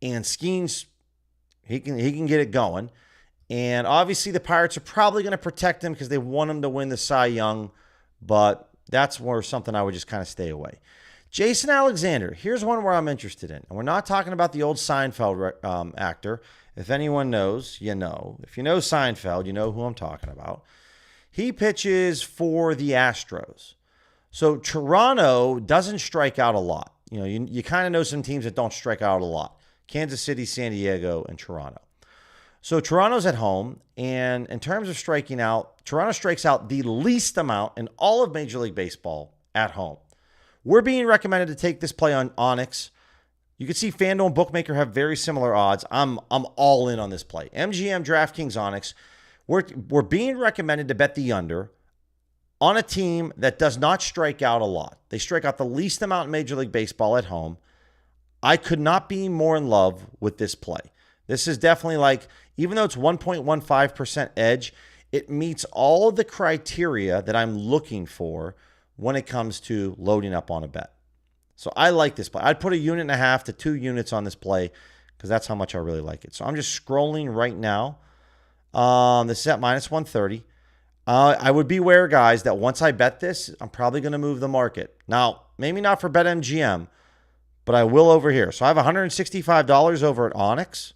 and Skeens, he can get it going. And obviously the Pirates are probably going to protect him because they want him to win the Cy Young, but that's more something I would just kind of stay away. Jason Alexander, here's one where I'm interested in. And we're not talking about the old Seinfeld actor. If anyone knows, you know. If you know Seinfeld, you know who I'm talking about. He pitches for the Astros. So Toronto doesn't strike out a lot. You kind of know some teams that don't strike out a lot. Kansas City, San Diego, and Toronto. So Toronto's at home, and in terms of striking out, Toronto strikes out the least amount in all of Major League Baseball at home. We're being recommended to take this play on Onyx. You can see FanDuel and Bookmaker have very similar odds. I'm all in on this play. MGM, DraftKings, Onyx. We're being recommended to bet the under on a team that does not strike out a lot. They strike out the least amount in Major League Baseball at home. I could not be more in love with this play. This is definitely like, even though it's 1.15% edge, it meets all of the criteria that I'm looking for when it comes to loading up on a bet. So I like this play. I'd put 1.5 to 2 units on this play because that's how much I really like it. So I'm just scrolling right now. This is at minus 130. I would be aware, guys, that once I bet this, I'm probably going to move the market. Now, maybe not for BetMGM, but I will over here. So I have $165 over at Onyx.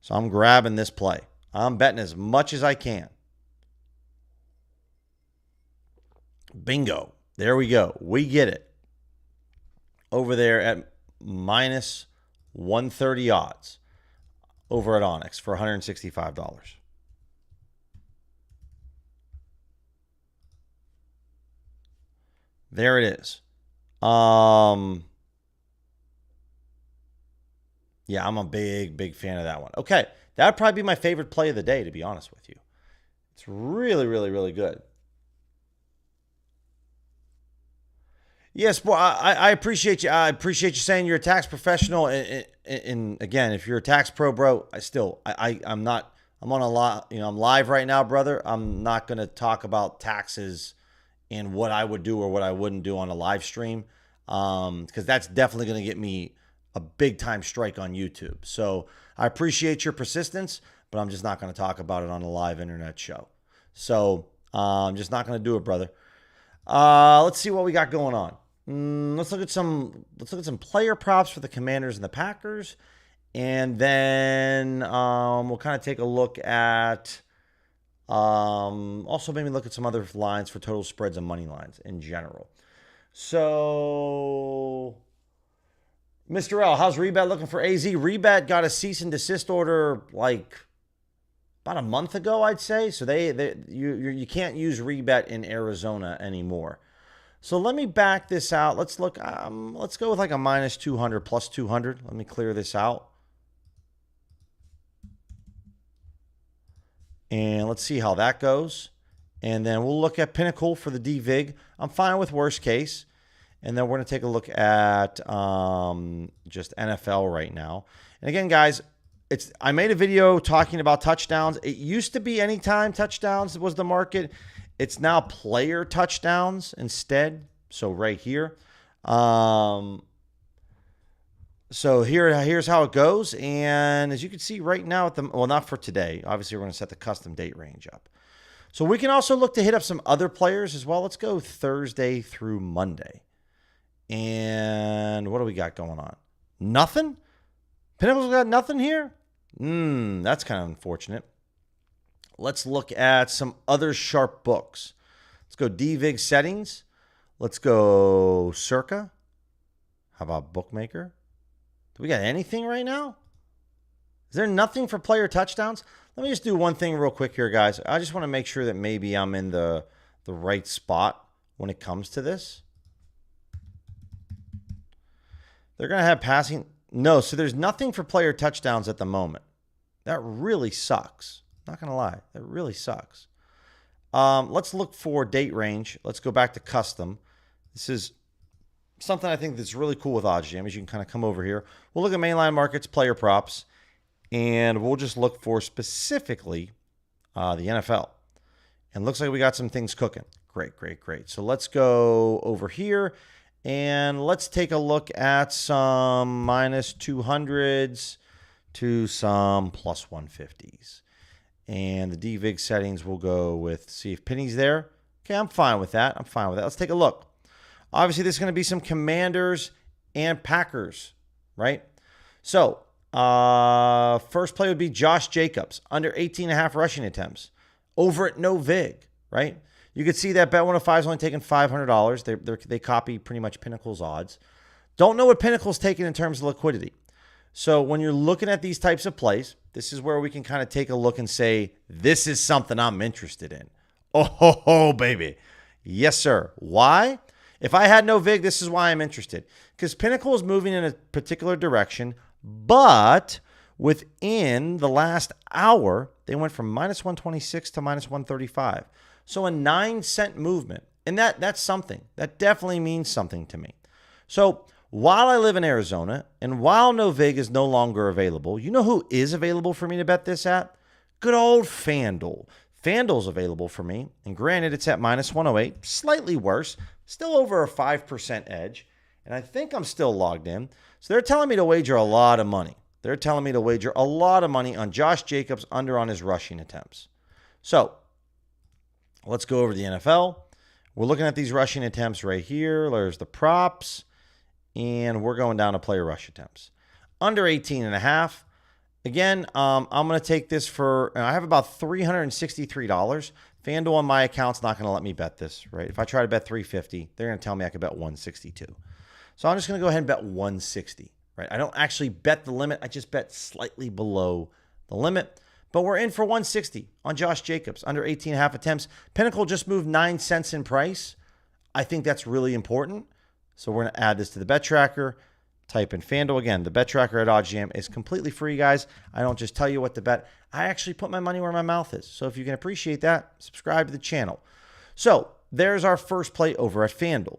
So I'm grabbing this play. I'm betting as much as I can. Bingo. There we go. We get it. Over there at minus 130 odds over at Onyx for $165. There it is. Yeah, I'm a big fan of that one. Okay, that would probably be my favorite play of the day, to be honest with you. It's really, really, really good. Yes, well, I appreciate you. I appreciate you saying you're a tax professional. And again, if you're a tax pro, bro, I'm not I'm on a lot, I'm live right now, brother. I'm not going to talk about taxes and what I would do or what I wouldn't do on a live stream, because that's definitely going to get me a big time strike on YouTube. So I appreciate your persistence, but I'm just not going to talk about it on a live internet show. So I'm just not going to do it, brother. Let's see what we got going on. Let's look at some player props for the Commanders and the Packers, and then we'll kind of take a look at also maybe look at some other lines for total spreads and money lines in general. So, Mr. L, how's Rebat looking for AZ? Rebat got a cease and desist order like about a month ago, I'd say. So you can't use Rebat in Arizona anymore. So let me back this out. Let's look. Let's go with like a minus 200, plus 200. Let me clear this out. And let's see how that goes. And then we'll look at Pinnacle for the DVIG. I'm fine with worst case. And then we're going to take a look at just NFL right now. And again, guys, I made a video talking about touchdowns. It used to be anytime touchdowns was the market. It's now player touchdowns instead. So right here. So here's how it goes. And as you can see right now, well, not for today. Obviously, we're going to set the custom date range up. So we can also look to hit up some other players as well. Let's go Thursday through Monday. And what do we got going on? Nothing? Pinnacle's got nothing here? That's kind of unfortunate. Let's look at some other sharp books. Let's go DVIG settings. Let's go Circa. How about Bookmaker? Do we got anything right now? Is there nothing for player touchdowns? Let me just do one thing real quick here, guys. I just want to make sure that maybe I'm in the right spot when it comes to this. They're going to have passing. No, so there's nothing for player touchdowns at the moment. That really sucks. Not going to lie. That really sucks. Let's look for date range. Let's go back to custom. This is something I think that's really cool with OddsJam is you can kind of come over here. We'll look at mainline markets, player props, and we'll just look for specifically the NFL. And looks like we got some things cooking. Great, great, great. So let's go over here and let's take a look at some minus 200s to some plus 150s. And the DVIG settings will go with, see if Penny's there. Okay, I'm fine with that. Let's take a look. Obviously, there's going to be some Commanders and Packers, right? So, first play would be Josh Jacobs, under 18.5 rushing attempts, over at no vig, right? You could see that Bet105 is only taking $500. They copy pretty much Pinnacle's odds. Don't know what Pinnacle's taking in terms of liquidity. So when you're looking at these types of plays, this is where we can kind of take a look and say, this is something I'm interested in. Oh, baby. Yes, sir. Why? If I had no vig, this is why I'm interested. Because Pinnacle is moving in a particular direction, but within the last hour, they went from minus 126 to minus 135. So a 9-cent movement. And that's something. That definitely means something to me. So while I live in Arizona and while no vig is no longer available, you know who is available for me to bet this at? Good old FanDuel. FanDuel's available for me. And granted, it's at minus 108, slightly worse, still over a 5% edge. And I think I'm still logged in. So they're telling me to wager a lot of money. They're telling me to wager a lot of money on Josh Jacobs under on his rushing attempts. So let's go over the NFL. We're looking at these rushing attempts right here. There's the props. And we're going down to player rush attempts. Under 18.5. Again, I'm going to take this for, I have about $363. FanDuel on my account's not going to let me bet this, right? If I try to bet $350, they're going to tell me I could bet $162. So I'm just going to go ahead and bet $160, right? I don't actually bet the limit. I just bet slightly below the limit. But we're in for $160 on Josh Jacobs, under 18.5 attempts. Pinnacle just moved 9 cents in price. I think that's really important. So we're going to add this to the bet tracker. Type in FanDuel. Again, the bet tracker at OddsJam is completely free, guys. I don't just tell you what to bet. I actually put my money where my mouth is. So if you can appreciate that, subscribe to the channel. So there's our first play over at FanDuel.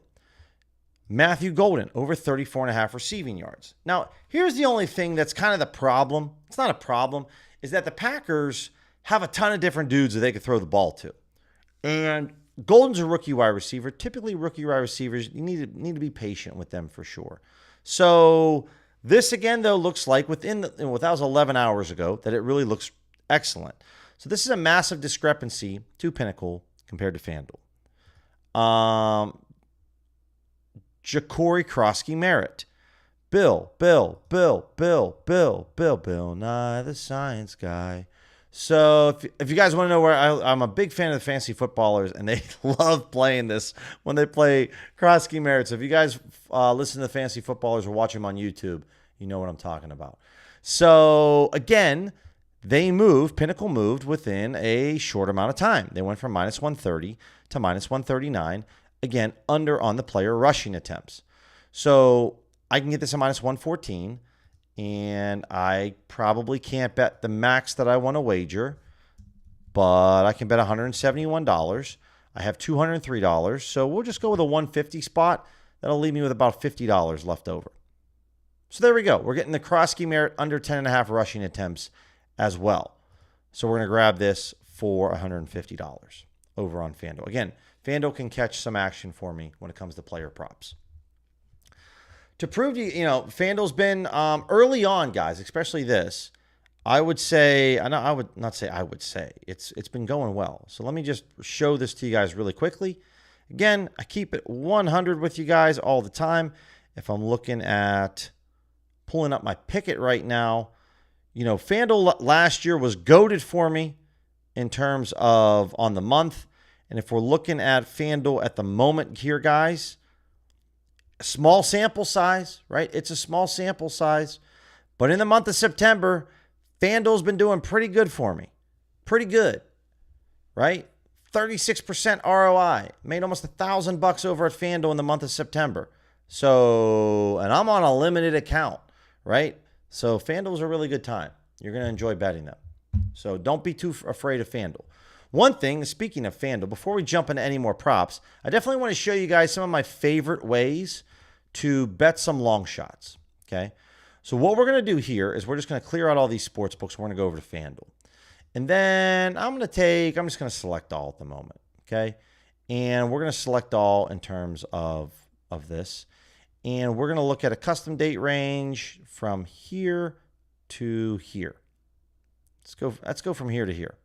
Matthew Golden, over 34.5 receiving yards. Now, here's the only thing that's kind of the problem. It's not a problem. Is that the Packers have a ton of different dudes that they could throw the ball to. And Golden's a rookie wide receiver. Typically, rookie wide receivers, you need to be patient with them for sure. So this, again, though, looks like that was 11 hours ago, that it really looks excellent. So this is a massive discrepancy to Pinnacle compared to FanDuel. Ja'Cory Krosky-Merritt. Bill Nye, the science guy. So if you guys want to know where I'm a big fan of the fantasy footballers, and they love playing this when they play Krosky-Merritt. So if you guys listen to the fantasy footballers or watch them on YouTube, you know what I'm talking about. So again, Pinnacle moved within a short amount of time. They went from minus 130 to minus 139. Again, under on the player rushing attempts. So I can get this at minus 114. And I probably can't bet the max that I want to wager, but I can bet $171. I have $203, so we'll just go with a 150 spot. That'll leave me with about $50 left over. So there we go. We're getting the Krosky-Merritt under 10.5 rushing attempts as well. So we're going to grab this for $150 over on FanDuel. Again, FanDuel can catch some action for me when it comes to player props. To prove to you, FanDuel's been early on, guys, especially this. I would say, it's been going well. So let me just show this to you guys really quickly. Again, I keep it 100 with you guys all the time. If I'm looking at pulling up my picket right now, FanDuel last year was goated for me in terms of on the month. And if we're looking at FanDuel at the moment here, guys, small sample size, right? It's a small sample size. But in the month of September, FanDuel's been doing pretty good for me. Pretty good, right? 36% ROI. Made almost $1,000 over at FanDuel in the month of September. So, and I'm on a limited account, right? So FanDuel's a really good time. You're going to enjoy betting them. So don't be too afraid of FanDuel. One thing, speaking of FanDuel, before we jump into any more props, I definitely want to show you guys some of my favorite ways to bet some long shots, okay? So what we're going to do here is we're just going to clear out all these sports books. We're going to go over to FanDuel. And then I'm just going to select all at the moment, okay? And we're going to select all in terms of this. And we're going to look at a custom date range from here to here. Let's go from here to here.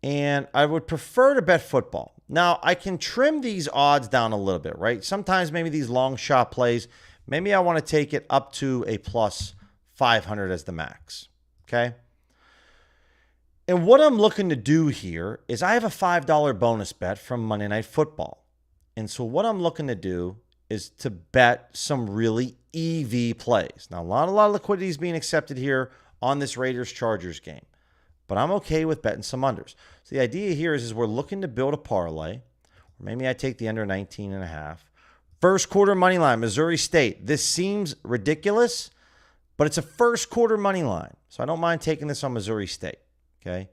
And I would prefer to bet football. Now, I can trim these odds down a little bit, right? Sometimes maybe these long shot plays, maybe I want to take it up to a plus 500 as the max, okay? And what I'm looking to do here is I have a $5 bonus bet from Monday Night Football. And so what I'm looking to do is to bet some really EV plays. Now, a lot of liquidity is being accepted here on this Raiders-Chargers game. But I'm okay with betting some unders. So the idea here is we're looking to build a parlay. Or maybe I take the under 19.5. First quarter money line, Missouri State. This seems ridiculous, but it's a first quarter money line. So I don't mind taking this on Missouri State. Okay.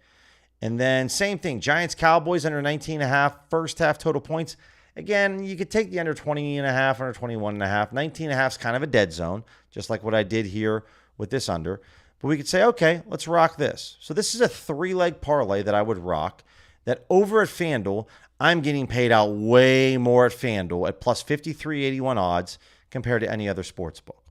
And then same thing, Giants Cowboys under 19.5, first half total points. Again, you could take the under 20.5, under 21.5. 19.5 is kind of a dead zone, just like what I did here with this under. But we could say, okay, let's rock this. So this is a 3-leg parlay that I would rock, that over at FanDuel, I'm getting paid out way more at FanDuel at plus 53.81 odds compared to any other sports book.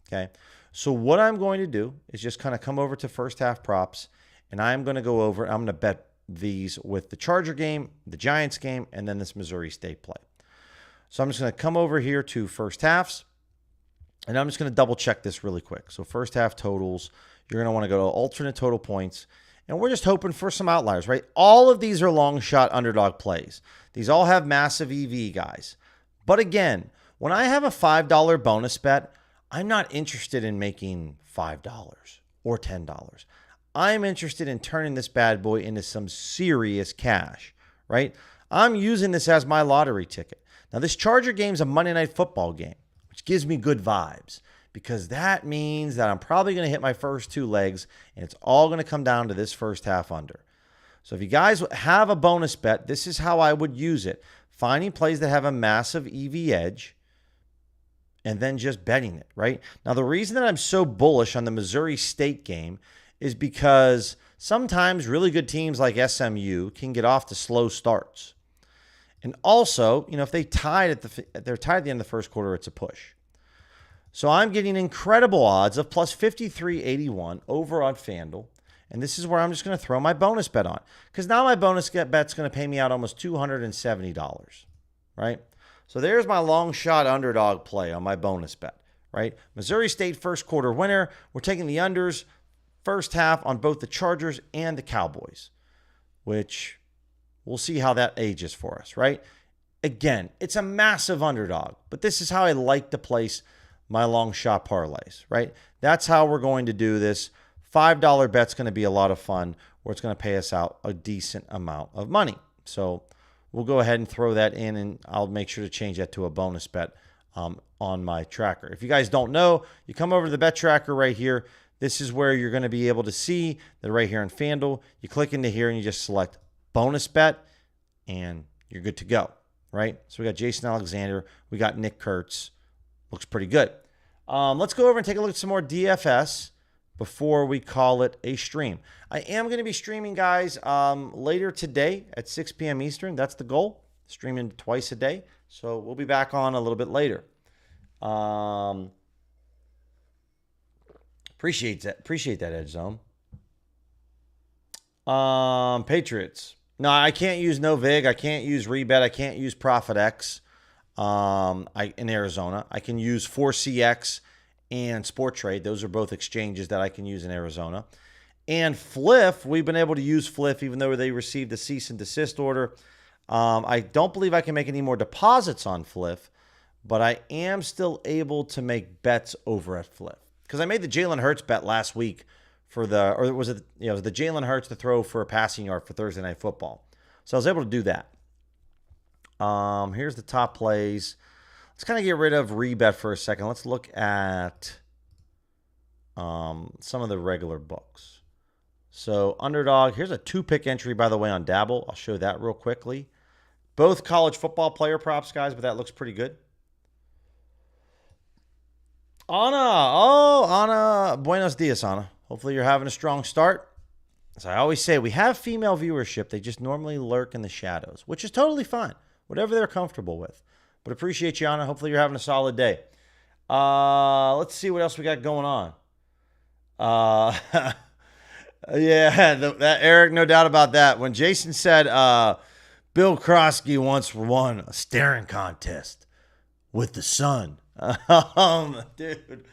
Okay. So what I'm going to do is just kind of come over to first half props, and I'm going to go over, I'm going to bet these with the Charger game, the Giants game, and then this Missouri State play. So I'm just going to come over here to first halves, and I'm just going to double check this really quick. So first half totals, you're going to want to go to alternate total points. And we're just hoping for some outliers, right? All of these are long shot underdog plays. These all have massive EV, guys. But again, when I have a $5 bonus bet, I'm not interested in making $5 or $10. I'm interested in turning this bad boy into some serious cash, right? I'm using this as my lottery ticket. Now, this Charger game is a Monday Night Football game, which gives me good vibes, because that means that I'm probably going to hit my first 2 legs, and it's all going to come down to this first half under. So if you guys have a bonus bet, this is how I would use it. Finding plays that have a massive EV edge, and then just betting it, right? Now, the reason that I'm so bullish on the Missouri State game is because sometimes really good teams like SMU can get off to slow starts. And also, if they're tied at the end of the first quarter, it's a push. So I'm getting incredible odds of plus 53.81 over on FanDuel. And this is where I'm just going to throw my bonus bet on. Because now my bonus bet's going to pay me out almost $270, right? So there's my long shot underdog play on my bonus bet, right? Missouri State first quarter winner. We're taking the unders first half on both the Chargers and the Cowboys, which we'll see how that ages for us, right? Again, it's a massive underdog, but this is how I like to place my long shot parlays, right? That's how we're going to do this. $5 bet's going to be a lot of fun, where it's going to pay us out a decent amount of money. So we'll go ahead and throw that in, and I'll make sure to change that to a bonus bet on my tracker. If you guys don't know, you come over to the bet tracker right here. This is where you're going to be able to see that right here in FanDuel. You click into here and you just select bonus bet, and you're good to go, right? So we got Jason Alexander. We got Nick Kurtz. Looks pretty good. Let's go over and take a look at some more DFS before we call it a stream. I am going to be streaming, guys, later today at 6 p.m. Eastern. That's the goal, streaming twice a day. So we'll be back on a little bit later. Appreciate that, Edge Zone. Patriots. No, I can't use No Vig. I can't use Rebet. I can't use ProfitX. In Arizona, I can use 4CX and Sport Trade. Those are both exchanges that I can use in Arizona. And Fliff, we've been able to use Fliff even though they received a cease and desist order. I don't believe I can make any more deposits on Fliff, but I am still able to make bets over at Fliff because I made the Jalen Hurts bet last week the Jalen Hurts to throw for a passing yard for Thursday Night Football. So I was able to do that. Here's the top plays. Let's kind of get rid of Rebet for a second. Let's look at some of the regular books. So underdog, here's a 2-pick entry, by the way, on Dabble. I'll show that real quickly. Both college football player props, guys, but that looks pretty good. Anna. Buenos dias, Anna. Hopefully you're having a strong start. As I always say, we have female viewership. They just normally lurk in the shadows, which is totally fine. Whatever they're comfortable with. But appreciate you, Anna. Hopefully you're having a solid day. Let's see what else we got going on. Yeah, that Eric, no doubt about that. When Jason said Bill Krosky once won a staring contest with the sun. Dude.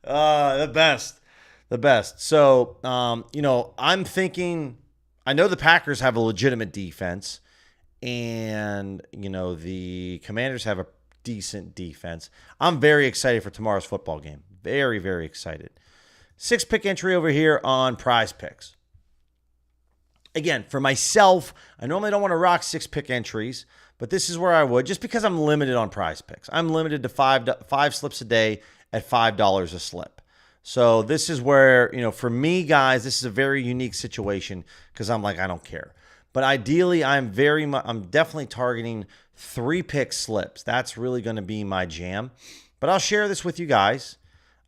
The best. So, I'm thinking, I know the Packers have a legitimate defense. And, the Commanders have a decent defense. I'm very excited for tomorrow's football game. Very, very excited. 6-pick entry over here on PrizePicks. Again, for myself, I normally don't want to rock 6-pick entries, but this is where I would, just because I'm limited on PrizePicks. I'm limited to five slips a day at $5 a slip. So this is where, for me, guys, this is a very unique situation because I'm like, I don't care. But ideally, I'm definitely targeting 3-pick slips. That's really going to be my jam. But I'll share this with you guys.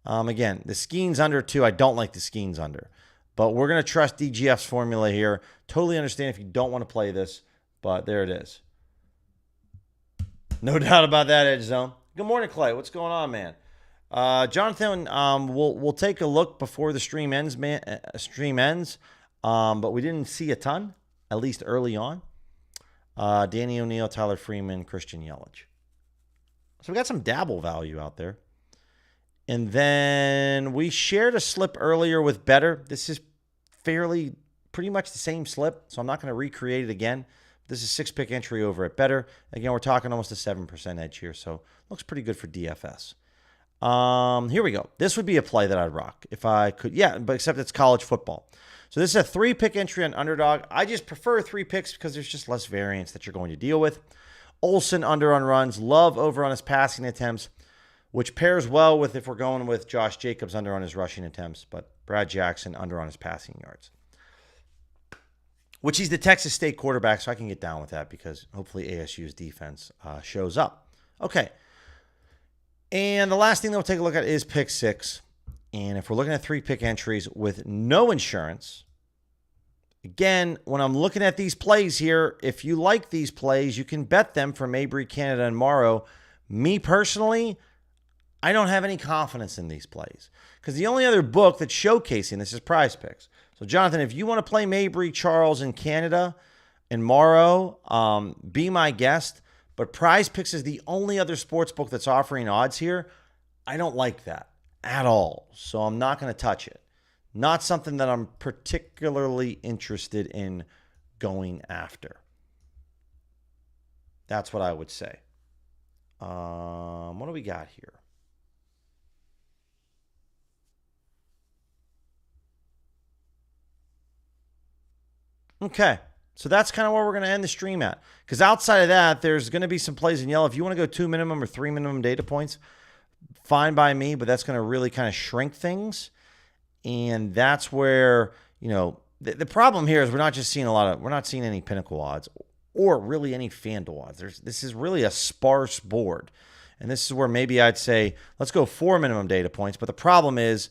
Again, the Skeens under 2, I don't like the Skeens under. But we're going to trust DGF's formula here. Totally understand if you don't want to play this, but there it is. No doubt about that, Edge Zone. Good morning, Clay. What's going on, man? Jonathan, we'll take a look before the stream ends, but we didn't see a ton. At least early on. Danny O'Neill, Tyler Freeman, Christian Yelich. So we got some dabble value out there. And then we shared a slip earlier with Better. This is pretty much the same slip, so I'm not going to recreate it again. This is 6-pick entry over at Better. Again, we're talking almost a 7% edge here, so looks pretty good for DFS. Here we go. This would be a play that I'd rock if I could. Yeah, but except it's college football. So this is a 3-pick entry on underdog. I just prefer 3 picks because there's just less variance that you're going to deal with. Olsen under on runs. Love over on his passing attempts, which pairs well with if we're going with Josh Jacobs under on his rushing attempts, but Brad Jackson under on his passing yards. Which he's the Texas State quarterback, so I can get down with that because hopefully ASU's defense shows up. Okay. And the last thing that we'll take a look at is pick 6. And if we're looking at 3-pick entries with no insurance, again, when I'm looking at these plays here, if you like these plays, you can bet them for Mabry, Canada, and Morrow. Me personally, I don't have any confidence in these plays because the only other book that's showcasing this is PrizePicks. So, Jonathan, if you want to play Mabry, Charles, and Canada, and Morrow, be my guest. But PrizePicks is the only other sports book that's offering odds here. I don't like that at all. So I'm not going to touch it. Not something that I'm particularly interested in going after. That's what I would say. What do we got here? Okay. So that's kind of where we're going to end the stream at. Because outside of that, there's going to be some plays in yellow. If you want to go 2 minimum or 3 minimum data points, fine by me, but that's going to really kind of shrink things. And that's where, the problem here is we're not seeing any Pinnacle odds or really any FanDuel odds. This is really a sparse board. And this is where maybe I'd say, let's go 4 minimum data points. But the problem is,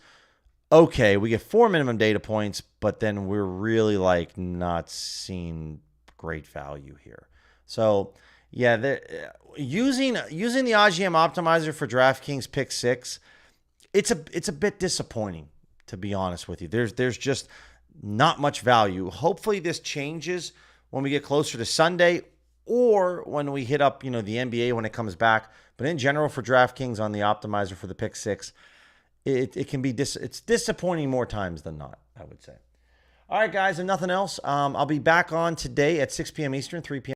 okay, we get 4 minimum data points, but then we're really not seeing great value here. So yeah, using the OddsJam optimizer for DraftKings pick 6, it's a bit disappointing, to be honest with you. There's just not much value. Hopefully this changes when we get closer to Sunday or when we hit up, the NBA when it comes back. But in general, for DraftKings on the optimizer for the pick 6, it can be it's disappointing more times than not, I would say. All right, guys, and nothing else. I'll be back on today at 6 p.m. Eastern, 3 p.m.